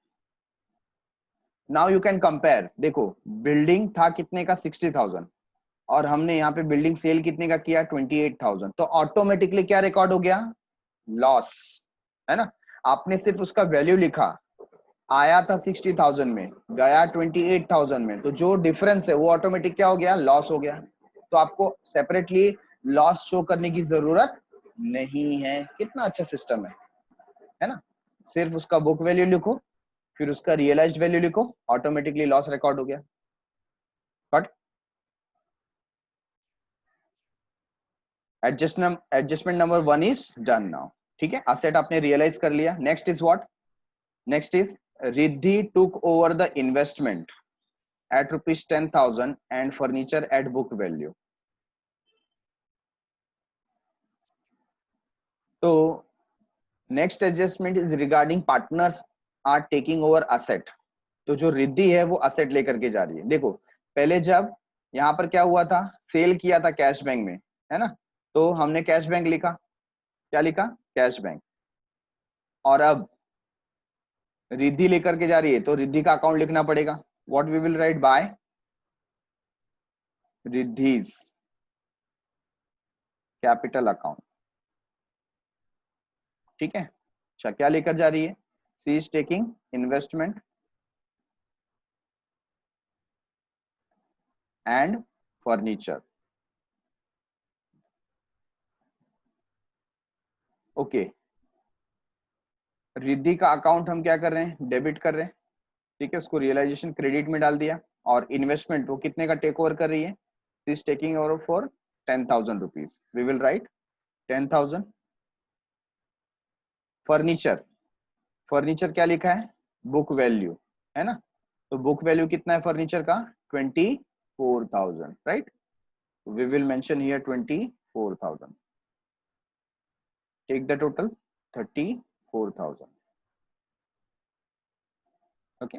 Now you can compare. देखो बिल्डिंग था कितने का? 60,000, और हमने यहाँ पे बिल्डिंग सेल कितने का किया? 28,000. तो ऑटोमेटिकली क्या रिकॉर्ड हो गया? लॉस, है ना. आपने सिर्फ उसका वैल्यू लिखा, आया था 60,000 में, गया 28,000 में, तो जो डिफरेंस है वो ऑटोमेटिक क्या हो गया? लॉस हो गया. तो आपको सेपरेटली लॉस शो करने की जरूरत नहीं है. कितना अच्छा सिस्टम है ना. सिर्फ उसका बुक वैल्यू लिखो, फिर उसका रियलाइज्ड वैल्यू लिखो, ऑटोमेटिकली लॉस रिकॉर्ड हो गया. But adjustment number 1 is done now. ठीक है. असेट आपने रियलाइज कर लिया. Next is what? Next is Riddhi took over the investment at rupees 10,000 and furniture at book value. तो next adjustment is regarding partners are taking over asset. तो जो रिद्धि है वो असेट लेकर के जा रही है. देखो पहले जब यहाँ पर क्या हुआ था? सेल किया था कैश बैंक में, है ना. तो हमने कैश बैंक लिखा. क्या लिखा? Cash bank. और अब रिद्धि लेकर के जा रही है तो रिद्धि का अकाउंट लिखना पड़ेगा. What we will write? By Riddhi's capital account. ठीक है. अच्छा क्या लेकर जा रही है? She is taking investment and furniture. Okay, Riddhi का अकाउंट हम क्या कर रहे हैं, डेबिट कर रहे हैं, ठीक है, उसको रियलाइजेशन क्रेडिट में डाल दिया। और इन्वेस्टमेंट वो कितने का टेक ओवर कर रही है, is taking over for 10,000 rupees, we will write 10,000। Furniture, furniture क्या लिखा है, बुक वैल्यू, है ना, तो बुक वैल्यू कितना है फर्नीचर का, 24,000, right, we will mention here 24,000, take the total 34,000, okay.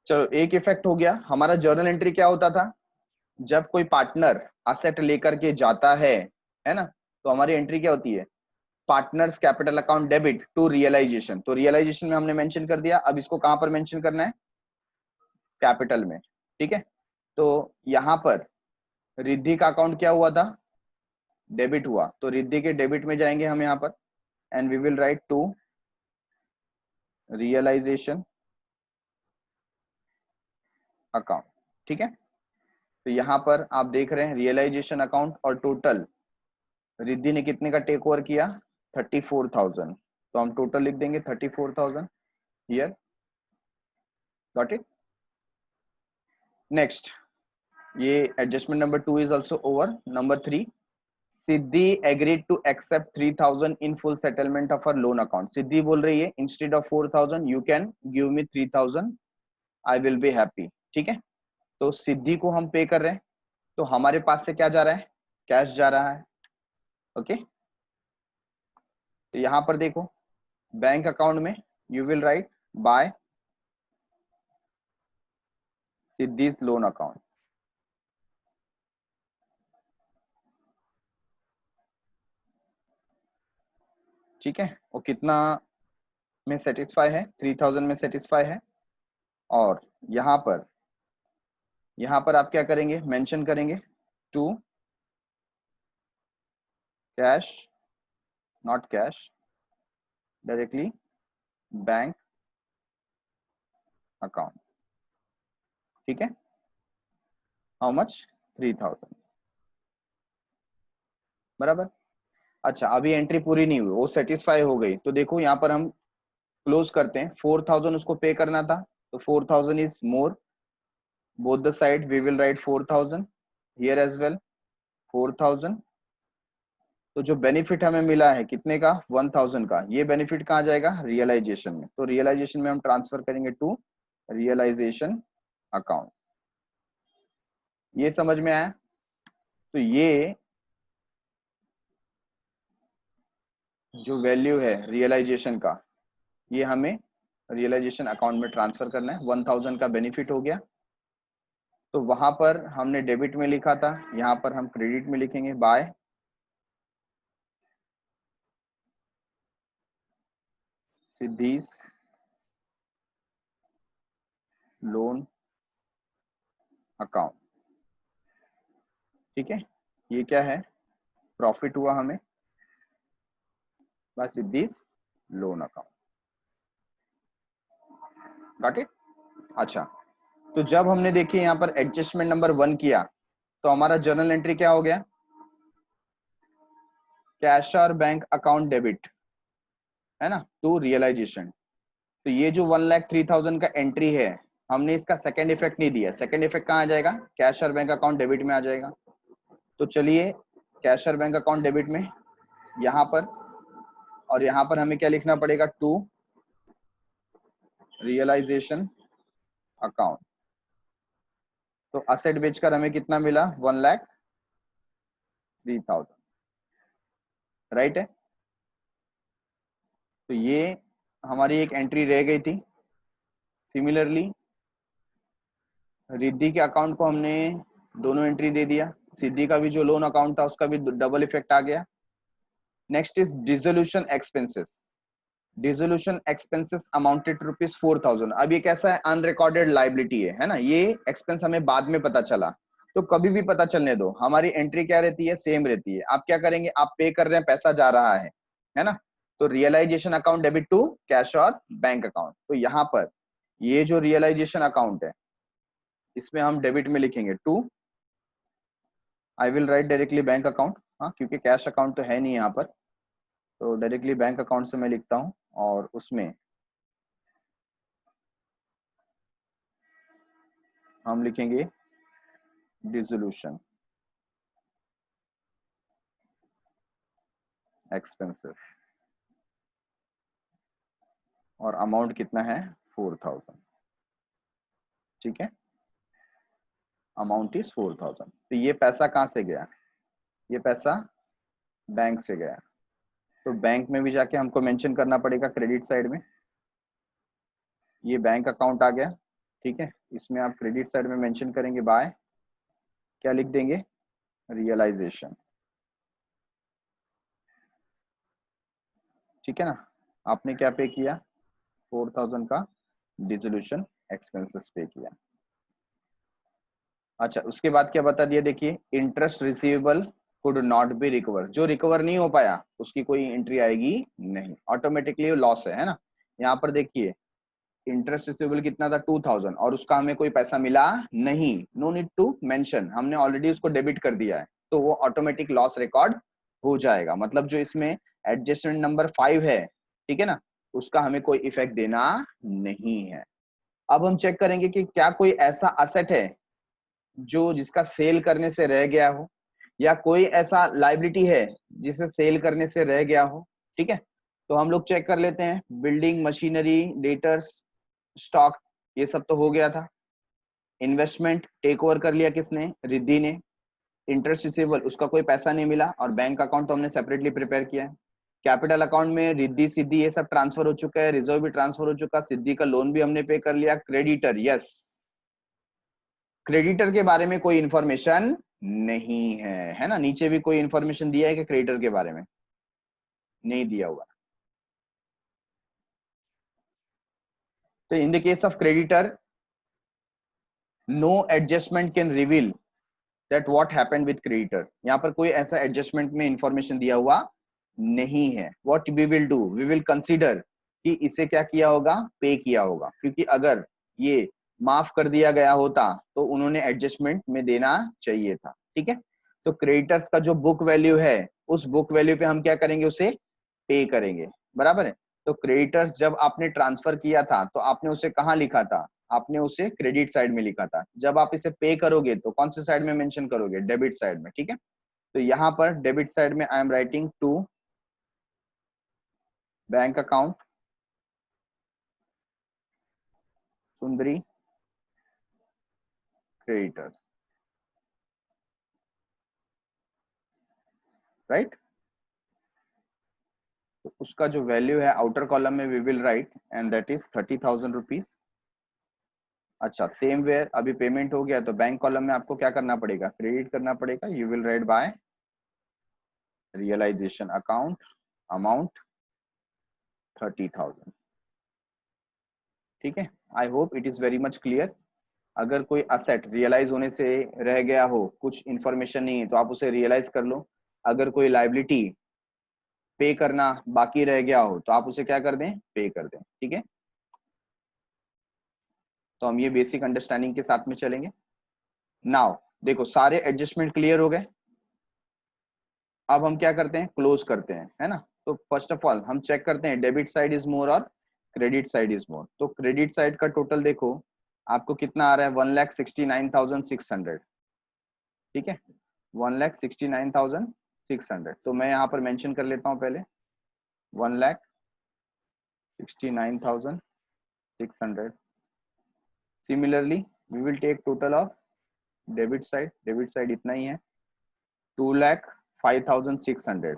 चलो एक इफेक्ट हो गया। हमारा जर्नल एंट्री क्या होता था, जब कोई पार्टनर असेट लेकर के जाता है ना, तो हमारी एंट्री क्या होती है, partners capital account debit to realisation. तो रियलाइजेशन में हमने मेंशन कर दिया, अब इसको कहां पर मेंशन करना है, कैपिटल में, ठीक है। तो यहां पर रिद्धि का अकाउंट क्या हुआ था, डेबिट हुआ, तो रिद्धि के डेबिट में जाएंगे हम यहाँ पर, and we will write to realisation account, ठीक है। तो यहाँ पर आप देख रहे हैं रियलाइजेशन अकाउंट और टोटल रिद्धि ने कितने का टेक ओवर किया, 34,000, तो हम टोटल लिख देंगे 34,000 हियर, गॉट इट। नेक्स्ट, ये adjustment number 2 is also over. Number 3, Siddhi agreed to accept 3,000 in full settlement of her loan account. Siddhi बोल रही है instead of 4,000 you can give me 3,000, I will be happy, ठीक है। तो सिद्धि को हम पे कर रहे हैं, तो हमारे पास से क्या जा रहा है, कैश जा रहा है, ओके। तो यहां पर देखो बैंक अकाउंट में you will write by Siddhi's loan account, ठीक है। वो कितना में सेटिस्फाई है, 3,000 में सेटिस्फाई है। और यहाँ पर आप क्या करेंगे, मेंशन करेंगे to cash, not cash, directly bank account, ठीक है। हाउ मच, 3,000, बराबर। अच्छा, अभी एंट्री पूरी नहीं हुई, वो सेटिस्फाई हो गई, तो देखो यहाँ पर हम क्लोज करते हैं। 4,000 उसको पे करना था, तो 4,000 is more, both the side we will write 4,000 here as well, 4,000। तो जो बेनिफिट हमें मिला है कितने का, 1,000 का, ये बेनिफिट कहाँ जाएगा, रियलाइजेशन में। तो रियलाइजेशन में हम ट्रांसफर करेंगे टू रियलाइजेशन अकाउंट। ये समझ में आया। तो ये जो वैल्यू है रियलाइजेशन का, ये हमें रियलाइजेशन अकाउंट में ट्रांसफर करना है। 1,000 का बेनिफिट हो गया, तो वहां पर हमने डेबिट में लिखा था, यहाँ पर हम क्रेडिट में लिखेंगे बाय सिद्धीज लोन अकाउंट, ठीक है। ये क्या है, प्रॉफिट हुआ हमें by Siddhi's loan account, got it. अच्छा, तो जब हमने देखिए यहाँ पर एडजस्टमेंट नंबर 1 किया, तो हमारा जर्नल एंट्री क्या हो गया, कैश और बैंक अकाउंट डेबिट, है ना, टू रियलाइजेशन। तो ये जो 1,03,000 का एंट्री है, हमने इसका सेकेंड इफेक्ट नहीं दिया। सेकेंड इफेक्ट कहाँ आ जाएगा, कैश और बैंक अकाउंट डेबिट में आ जाएगा। तो चलिए कैश और बैंक अकाउंट डेबिट में यहाँ पर, और यहाँ पर हमें क्या लिखना पड़ेगा, टू रियलाइजेशन अकाउंट। तो असेट बेचकर हमें कितना मिला, 1,03,000, राइट है। तो ये हमारी एक एंट्री रह गई थी। सिमिलरली रिद्धि के अकाउंट को हमने दोनों एंट्री दे दिया, सिद्धि का भी जो लोन अकाउंट था उसका भी डबल इफेक्ट आ गया। Next is dissolution expenses. Dissolution expenses amounted to ₹4,000। अब ये कैसा है, अनरिकॉर्डेड लाइबिलिटी है ना, ये एक्सपेंस हमें बाद में पता चला, तो कभी भी पता चलने दो, हमारी एंट्री क्या रहती है, सेम रहती है। आप क्या करेंगे, आप पे कर रहे हैं, पैसा जा रहा है ना, तो realisation account debit to cash और बैंक अकाउंट। तो यहाँ पर ये जो रियलाइजेशन अकाउंट है, इसमें हम डेबिट में लिखेंगे to I will write directly bank account, हाँ क्योंकि कैश अकाउंट तो है नहीं यहाँ पर, तो डायरेक्टली बैंक अकाउंट से मैं लिखता हूँ और उसमें हम लिखेंगे डिसोल्यूशन एक्सपेंसेस और अमाउंट कितना है 4000, ठीक है, अमाउंट इज 4000। तो ये पैसा कहाँ से गया, ये पैसा बैंक से गया, तो बैंक में भी जाके हमको मेंशन करना पड़ेगा क्रेडिट साइड में, ये बैंक अकाउंट आ गया, ठीक है, इसमें आप क्रेडिट साइड में मेंशन करेंगे बाय, क्या लिख देंगे, रियलाइजेशन, ठीक है ना, आपने क्या पे किया 4000 का डिसोल्यूशन एक्सपेंसेस पे किया। अच्छा उसके बाद क्या बता दिया, देखिए interest receivable could not be recover, जो रिकवर नहीं हो पाया उसकी कोई एंट्री आएगी नहीं, ऑटोमेटिकली लॉस है ना। यहाँ पर देखिए इंटरेस्ट रिसीवेबल कितना था 2000 और उसका हमें कोई पैसा मिला नहीं, नो नीड टू मेंशन, हमने ऑलरेडी उसको डेबिट कर दिया है, तो वो ऑटोमेटिक लॉस रिकॉर्ड हो जाएगा, मतलब जो इसमें एडजस्टमेंट नंबर 5 है, ठीक है ना, उसका हमें कोई इफेक्ट देना नहीं है। अब हम चेक करेंगे कि क्या कोई ऐसा असेट है जो जिसका सेल करने से रह गया हो, या कोई ऐसा लाइबिलिटी है जिसे सेल करने से रह गया हो, ठीक है, तो हम लोग चेक कर लेते हैं, बिल्डिंग मशीनरी डेटर्स स्टॉक ये सब तो हो गया था, इन्वेस्टमेंट टेक ओवर कर लिया किसने, रिद्धि ने, इंटरेस्ट रिसीवेबल उसका कोई पैसा नहीं मिला और बैंक अकाउंट तो हमने सेपरेटली प्रिपेयर किया है, कैपिटल अकाउंट में रिद्धि सिद्धि ये सब ट्रांसफर हो चुका है, रिजर्व भी ट्रांसफर हो चुका, सिद्धि का लोन भी हमने पे कर लिया, क्रेडिटर यस, क्रेडिटर के बारे में कोई इंफॉर्मेशन नहीं है ना, नीचे भी कोई इंफॉर्मेशन दिया है कि क्रेडिटर के बारे में नहीं दिया हुआ, तो in the case of creditor no adjustment can reveal that what happened with creditor, यहाँ पर कोई ऐसा एडजस्टमेंट में इंफॉर्मेशन दिया हुआ नहीं है, what we will do, we will consider कि इसे क्या किया होगा, पे किया होगा, क्योंकि अगर ये माफ कर दिया गया होता तो उन्होंने एडजस्टमेंट में देना चाहिए था, ठीक है, तो क्रेडिटर्स का जो बुक वैल्यू है उस बुक वैल्यू पे हम क्या करेंगे, उसे पे करेंगे, बराबर है, तो क्रेडिटर्स जब आपने ट्रांसफर किया था तो आपने उसे कहाँ लिखा था, आपने उसे क्रेडिट साइड में लिखा था, जब आप इसे पे करोगे तो कौन से साइड में मेंशन करोगे, डेबिट साइड में, ठीक है, तो यहाँ पर डेबिट साइड में I am writing to bank account sundry creditors, right, तो उसका जो वैल्यू है आउटर कॉलम में we will write and that is 30,000 rupees. अच्छा सेम वेयर अभी पेमेंट हो गया तो बैंक कॉलम में आपको क्या करना पड़ेगा, क्रेडिट करना पड़ेगा, you will write by realisation account amount 30,000, ठीक है, I hope it is very much clear. अगर कोई असेट रियलाइज होने से रह गया हो, कुछ इंफॉर्मेशन नहीं है तो आप उसे रियलाइज कर लो, अगर कोई लाइबिलिटी पे करना बाकी रह गया हो तो आप उसे क्या कर दें, पे कर दें, ठीक है, तो हम ये बेसिक अंडरस्टैंडिंग के साथ में चलेंगे। नाउ देखो सारे एडजस्टमेंट क्लियर हो गए, अब हम क्या करते हैं, क्लोज करते हैं, है ना, तो फर्स्ट ऑफ ऑल हम चेक करते हैं डेबिट साइड इज मोर और क्रेडिट साइड इज मोर, तो क्रेडिट साइड का टोटल देखो आपको कितना आ रहा है 1,69,600, ठीक है, 1,69,600, तो मैं यहाँ पर मेंशन कर लेता हूँ पहले 1,69,600, similarly we will take total of debit side इतना ही है 2,05,600,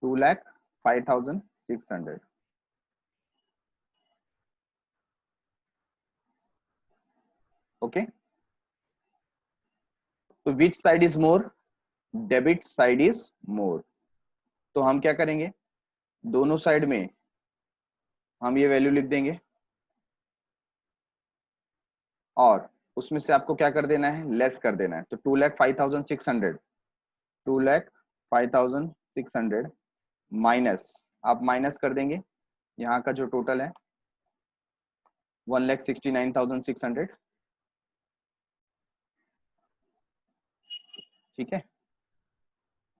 2,05,600, ओके, तो which side is more, debit side is more, तो हम क्या करेंगे, दोनों साइड में हम ये वैल्यू लिख देंगे और उसमें से आपको क्या कर देना है, लेस कर देना है, तो 2,05,600, 2,05,600 माइनस, आप माइनस कर देंगे यहाँ का जो टोटल है 1,69,600, ठीक है,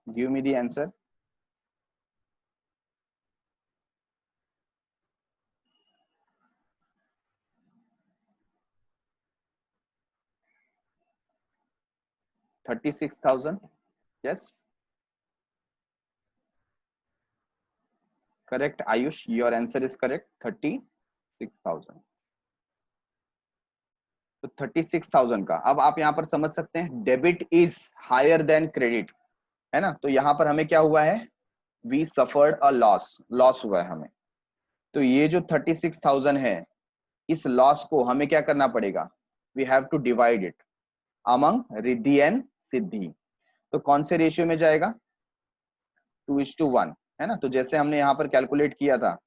give me the answer. $36,000, yes, correct Ayush, your answer is correct, 36,000। तो 36,000 का अब आप यहाँ पर समझ सकते हैं debit is higher than credit, है ना। तो यहाँ पर हमें क्या हुआ है, we suffered a loss, loss हुआ है हमें। तो ये जो 36,000 है, इस लॉस को हमें क्या करना पड़ेगा, we have to divide it among Riddhi and Siddhi. तो कौन से रेशियो में जाएगा, 2:1, है ना। तो जैसे हमने यहाँ पर कैलकुलेट किया था,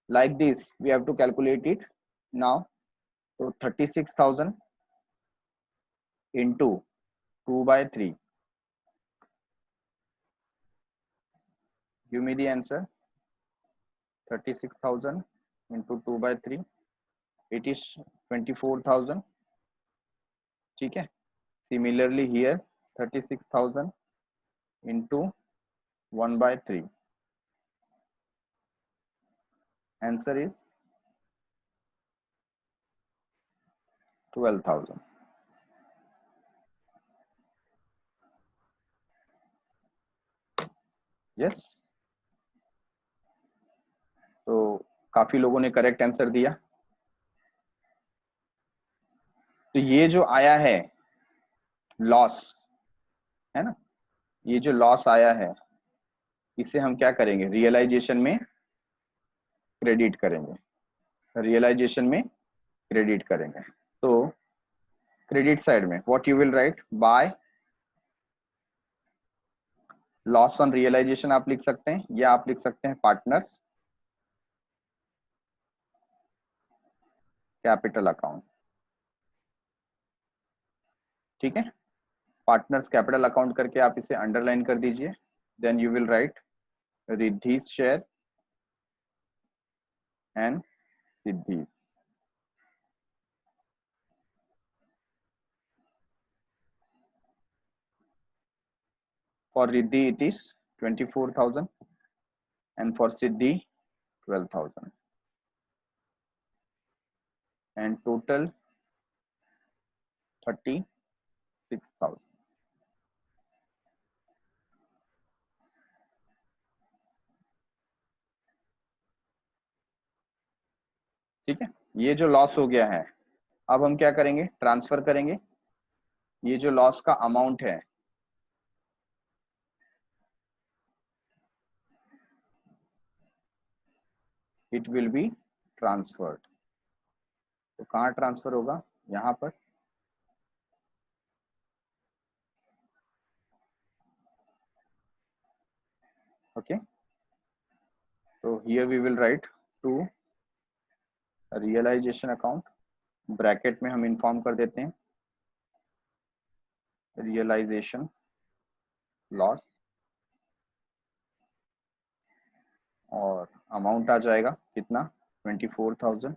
like this we have to calculate it now. तो 36,000 into 2/3, give me the answer. 36,000 into 2/3, it is 24,000, ठीक है। Similarly here 36,000 into 1/3, answer is 12,000। Yes, तो काफी लोगों ने करेक्ट आंसर दिया। तो ये जो आया है लॉस, है ना, ये जो लॉस आया है, इसे हम क्या करेंगे, रियलाइजेशन में क्रेडिट करेंगे, रियलाइजेशन में क्रेडिट करेंगे। तो क्रेडिट साइड में what you will write, by loss on realisation आप लिख सकते हैं, या आप लिख सकते हैं पार्टनर्स कैपिटल अकाउंट, ठीक है। पार्टनर्स कैपिटल अकाउंट करके आप इसे अंडरलाइन कर दीजिए। Then you will write Riddhi's share and Siddhi's. For Riddhi it is 24,000 and for Siddhi 12,000 and total 36,000, ठीक है। ये जो लॉस हो गया है, अब हम क्या करेंगे, ट्रांसफर करेंगे। ये जो लॉस का अमाउंट है, इट विल बी ट्रांसफर्ड। तो कहाँ ट्रांसफर होगा, यहाँ पर, ओके। तो here we will write to realisation account, bracket में हम इन्फॉर्म कर देते हैं रियलाइजेशन लॉस, और अमाउंट आ जाएगा कितना, 24,000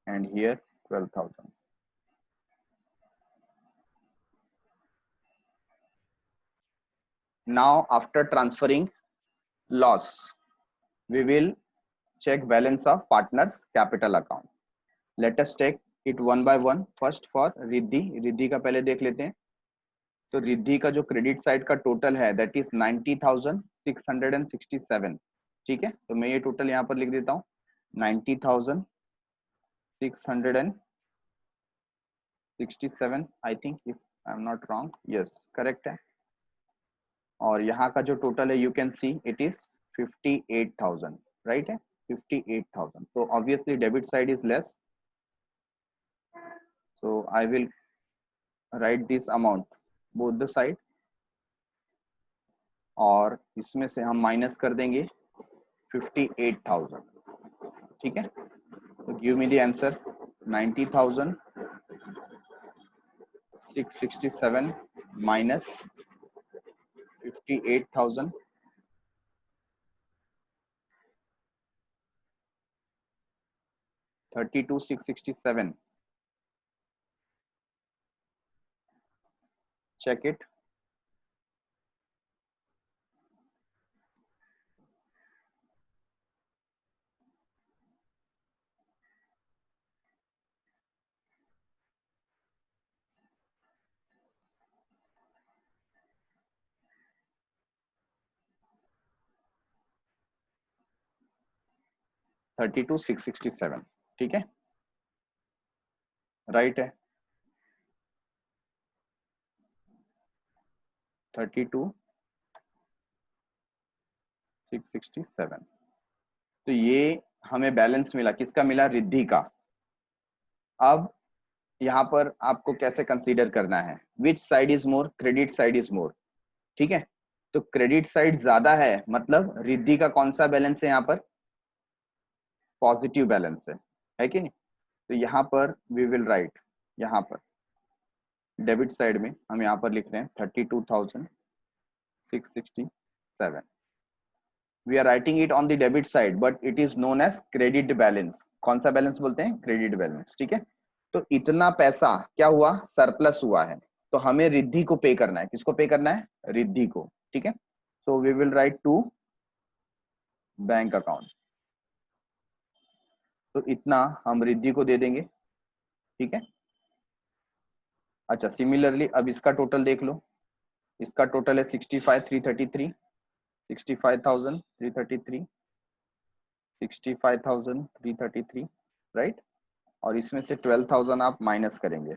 and here 12,000। Now after transferring loss, we will check balance of partners capital account. Let us take it one by one. First for Riddhi, Riddhi का पहले देख लेते हैं। तो रिद्धि का जो क्रेडिट साइड का टोटल है दैट इज 90,667, ठीक है। तो मैं ये टोटल यहाँ पर लिख देता हूँ, 90,667, I think, if I am not wrong, yes correct है। और यहाँ का जो टोटल है you can see it is 58,000, right है, 58,000। तो obviously debit side is less, so I will write this amount both the side, और इसमें से हम माइनस कर देंगे 58,000, ठीक है। तो give me the answer, 90,667 minus 58,000, 32,667, check it. $32,667, ठीक है, राइट है। 32,667, तो ये हमें बैलेंस मिला, किसका मिला, रिद्धि का। अब यहाँ पर आपको कैसे कंसीडर करना है, विच side is more, credit side is मोर, ठीक है। तो क्रेडिट साइड ज्यादा है, मतलब रिद्धि का कौन सा बैलेंस है यहाँ पर, पॉजिटिव बैलेंस है कि नहीं। तो यहाँ पर वी विल राइट, यहाँ पर डेबिट साइड में हम यहाँ पर लिख रहे हैं 32,667, we are writing it on the debit side but it is known as credit balance. कौन सा बैलेंस बोलते हैं, क्रेडिट बैलेंस, ठीक है। तो इतना पैसा क्या हुआ, सरप्लस हुआ है, तो हमें रिद्धि को पे करना है, किसको पे करना है, रिद्धि को, ठीक है। So we will write to bank account, तो इतना हम रिद्धि को दे देंगे, ठीक है। अच्छा, सिमिलरली अब इसका टोटल देख लो, इसका टोटल है 65,333, 65,333, 65,333, राइट। और इसमें से 12,000 आप माइनस करेंगे,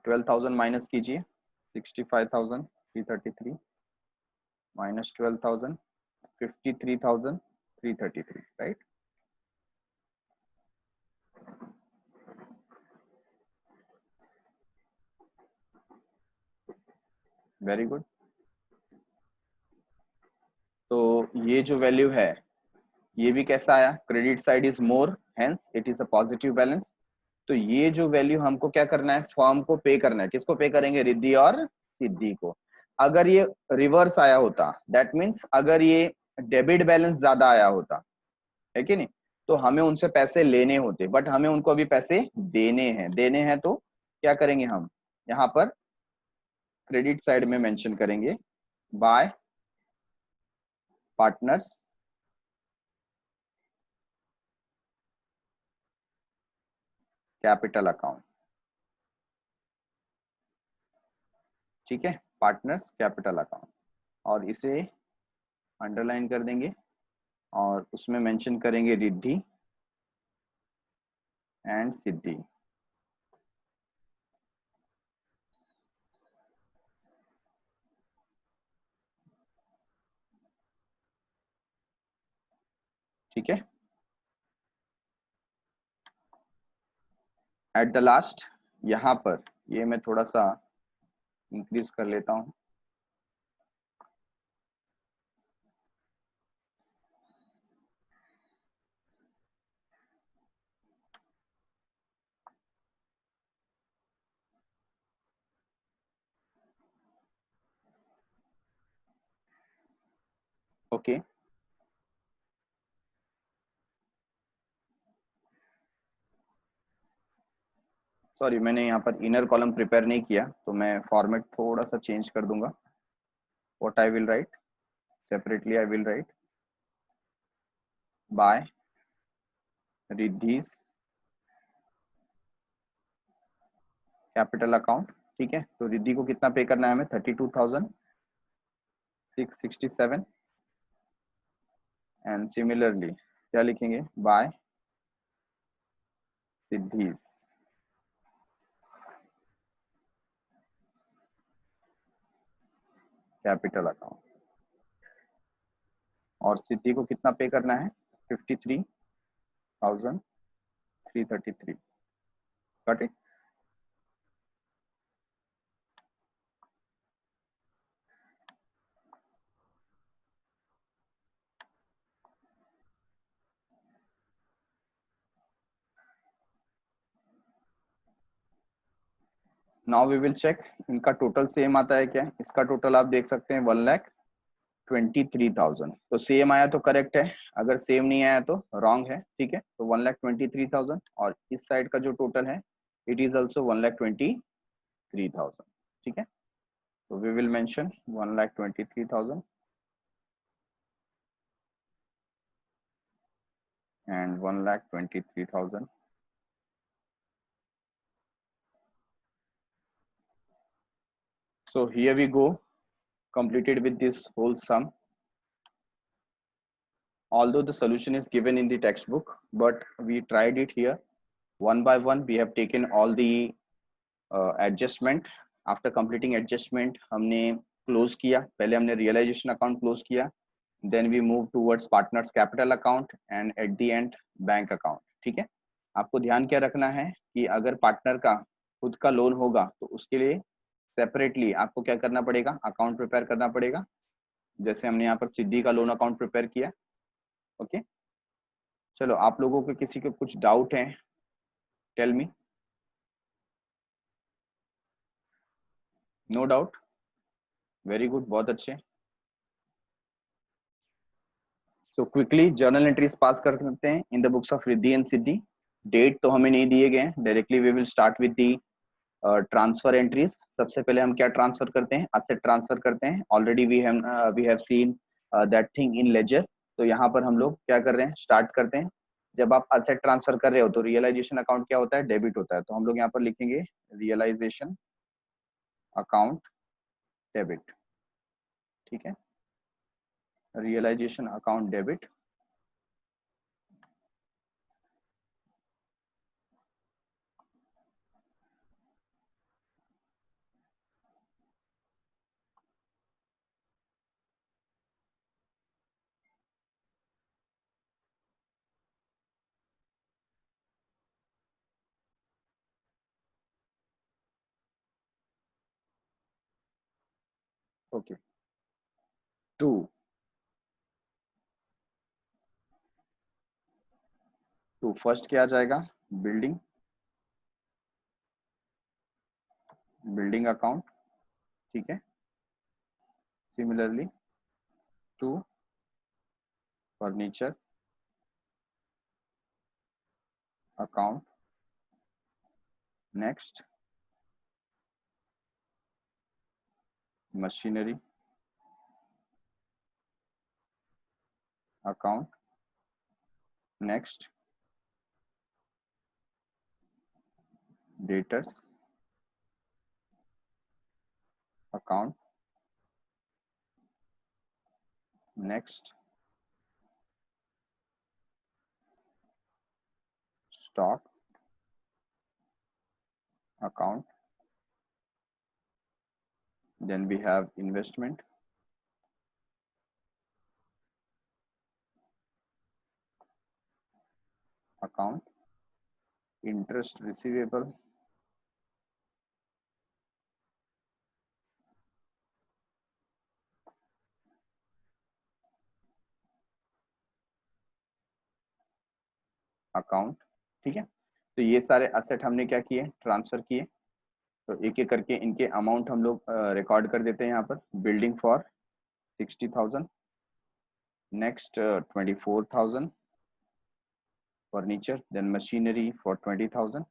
12,000 माइनस कीजिए, 65,333 माइनस 12,000, 53,333, राइट। Very good. तो ये जो वैल्यू है ये भी कैसा आया, credit side is more, hence it is a positive balance. तो ये जो वैल्यू हमको क्या करना है, फर्म को पे करना है, किसको पे करेंगे, रिद्धि और सिद्धि को। अगर ये रिवर्स आया होता, दैट मीन्स अगर ये डेबिट बैलेंस ज्यादा आया होता, है कि नहीं, तो हमें उनसे पैसे लेने होते, बट हमें उनको अभी पैसे देने हैं तो क्या करेंगे हम, यहाँ पर क्रेडिट साइड में मेंशन करेंगे बाय पार्टनर्स कैपिटल अकाउंट, ठीक है, पार्टनर्स कैपिटल अकाउंट, और इसे अंडरलाइन कर देंगे और उसमें मेंशन करेंगे रिद्धि एंड सिद्धि, ठीक है। एट द लास्ट यहाँ पर ये मैं थोड़ा सा इंक्रीज कर लेता हूँ, ओके। सॉरी, मैंने यहाँ पर इनर कॉलम प्रिपेयर नहीं किया, तो मैं फॉर्मेट थोड़ा सा चेंज कर दूंगा। What I will write, separately I will write by Riddhi's capital account, ठीक है। तो रिद्धि को कितना पे करना है हमें, 32,667, एंड सिमिलरली क्या लिखेंगे, बाय सिद्धीज कैपिटल अकाउंट, और सिद्धि को कितना पे करना है, 53,333, got it. Now we will check इनका टोटल सेम आता है क्या, इसका टोटल आप देख सकते हैं 1,23,000, तो सेम आया तो करेक्ट है, अगर सेम नहीं आया तो रॉन्ग है, ठीक है। तो 1,23,000, और इस साइड का जो टोटल है it is also 1,23,000. ठीक है, so we will mention 1,23,000 and 1,23,000. So here we go, completed with this whole sum. Although the solution is given in the textbook, but we tried it here one by one. We have taken all the adjustment. After completing adjustment, हमने close किया. पहले हमने realization account close किया. Then we move towards partners capital account and at the end bank account. ठीक है, आपको ध्यान क्या रखना है कि अगर पार्टनर का खुद का लोन होगा तो उसके लिए सेपरेटली आपको क्या करना पड़ेगा, अकाउंट प्रिपेयर करना पड़ेगा, जैसे हमने यहाँ पर सिद्धि का लोन अकाउंट प्रिपेयर किया. ओके, चलो आप लोगों के किसी के कुछ डाउट है, tell me. No doubt, very good, बहुत अच्छे. So quickly journal entries pass कर सकते हैं in the books of Riddhi and Siddhi. Date तो हमें नहीं दिए गए, directly we will start with the transfer entries. सबसे पहले हम क्या ट्रांसफर करते हैं, असेट ट्रांसफर करते हैं. Already we have seen that thing in ledger. तो यहाँ पर हम लोग क्या कर रहे हैं, स्टार्ट करते हैं. जब आप असेट ट्रांसफर कर रहे हो तो रियलाइजेशन अकाउंट क्या होता है, डेबिट होता है. तो हम लोग यहाँ पर लिखेंगे रियलाइजेशन अकाउंट डेबिट. ठीक है, realisation account debit. Okay, to first क्या आ जाएगा, बिल्डिंग, बिल्डिंग अकाउंट. ठीक है, similarly to furniture account. Next machinery account. Next debtors account. Next stock account. Then we have investment account, interest receivable account. ठीक है, तो ये सारे असेट हमने क्या किए, ट्रांसफर किए. तो एक एक करके इनके अमाउंट हम लोग रिकॉर्ड कर देते हैं यहाँ पर. Building for 60,000, next 24,000, furniture, then machinery for 20,000.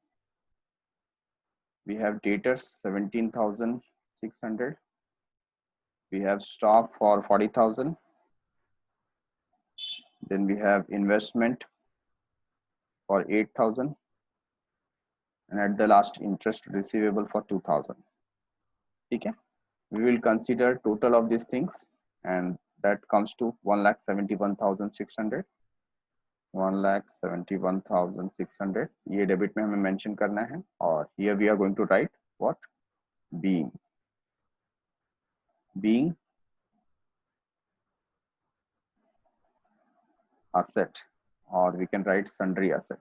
We have debtors 17,600. We have stock for 40,000. Then we have investment for 8,000. And at the last, interest receivable for 2,000. Okay, we will consider total of these things, and that comes to 1,71,600. 1,71,600 ये debit में हमें mention करना है. और here we are going to write what, being asset, or we can write sundry asset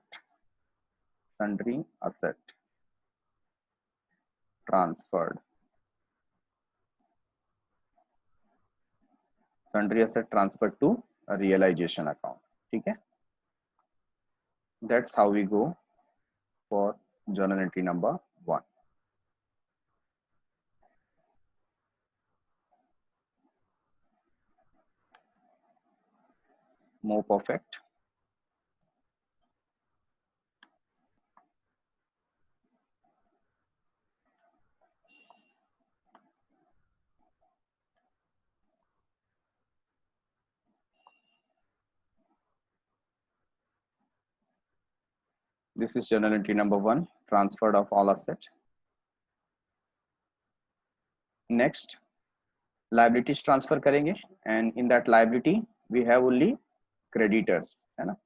transferred. Sundry asset transferred to a realization account. ठीक है, that's how we go for journal entry number 1. More perfect. This is journal entry number 1, transferred of all assets. Next, liabilities transfer करेंगे, and in that liability we have only creditors, है ना.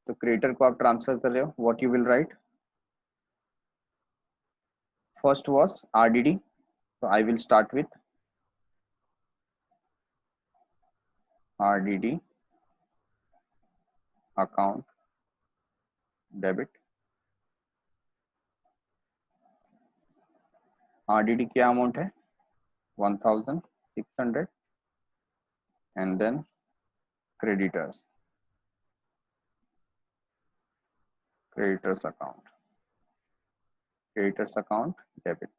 तो creditor को आप transfer कर रहे हो, what you will write? First was RDD, so I will start with RDD account debit. RDD क्या अमाउंट है? 1600, and then creditors account debit,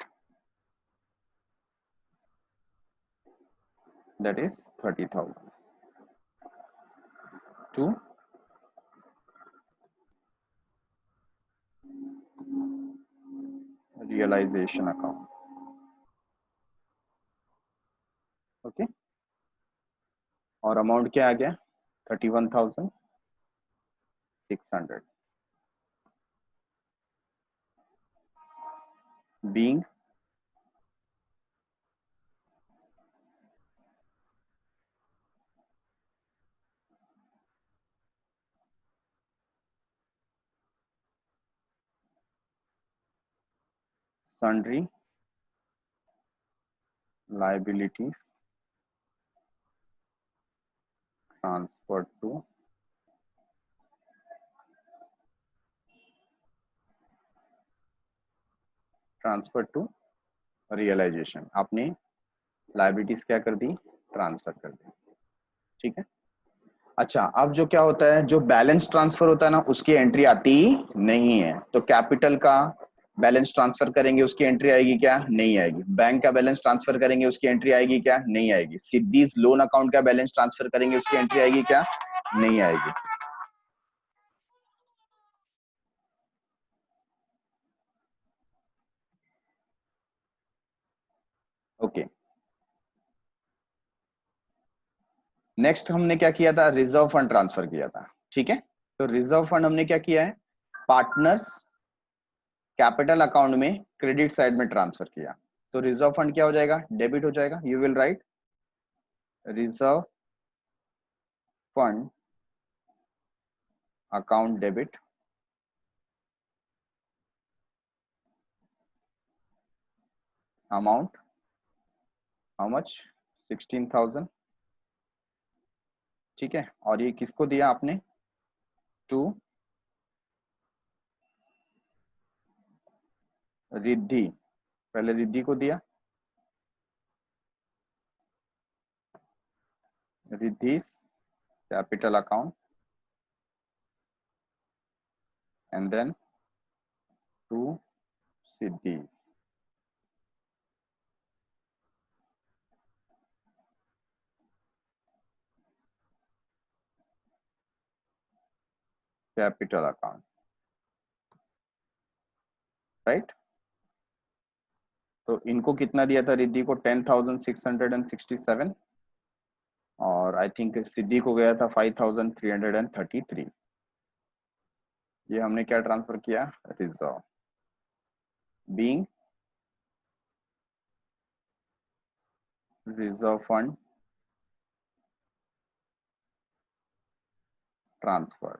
that is 30,000 to realization account. Okay, और अमाउंट क्या आ गया? 31,600 being sundry liabilities transferred to realization. आपने liabilities क्या कर दी? Transfer कर दी. ठीक है. अच्छा, अब जो क्या होता है, जो बैलेंस ट्रांसफर होता है ना, उसकी एंट्री आती नहीं है. तो कैपिटल का बैलेंस ट्रांसफर करेंगे, उसकी एंट्री आएगी क्या? नहीं आएगी. बैंक का बैलेंस ट्रांसफर करेंगे, उसकी एंट्री आएगी क्या? नहीं आएगी. सिद्धीज लोन अकाउंट का बैलेंस ट्रांसफर करेंगे, उसकी एंट्री आएगी क्या? नहीं आएगी. ओके. नेक्स्ट हमने क्या किया था? रिजर्व फंड ट्रांसफर किया था. ठीक है. तो रिजर्व फंड हमने क्या किया है? पार्टनर्स कैपिटल अकाउंट में क्रेडिट साइड में ट्रांसफर किया. तो रिजर्व फंड क्या हो जाएगा? डेबिट हो जाएगा. You will write reserve fund account debit, amount how much? 16,000. ठीक है. और ये किसको दिया आपने? टू रिद्धि. पहले रिद्धि को दिया, Riddhi capital account, and then to Siddhi. Capital account, right. तो इनको कितना दिया था? रिद्धि को 10,667, और आई थिंक सिद्धि को गया था 5,333. ये हमने क्या ट्रांसफर किया? Reserve being reserve fund transfer.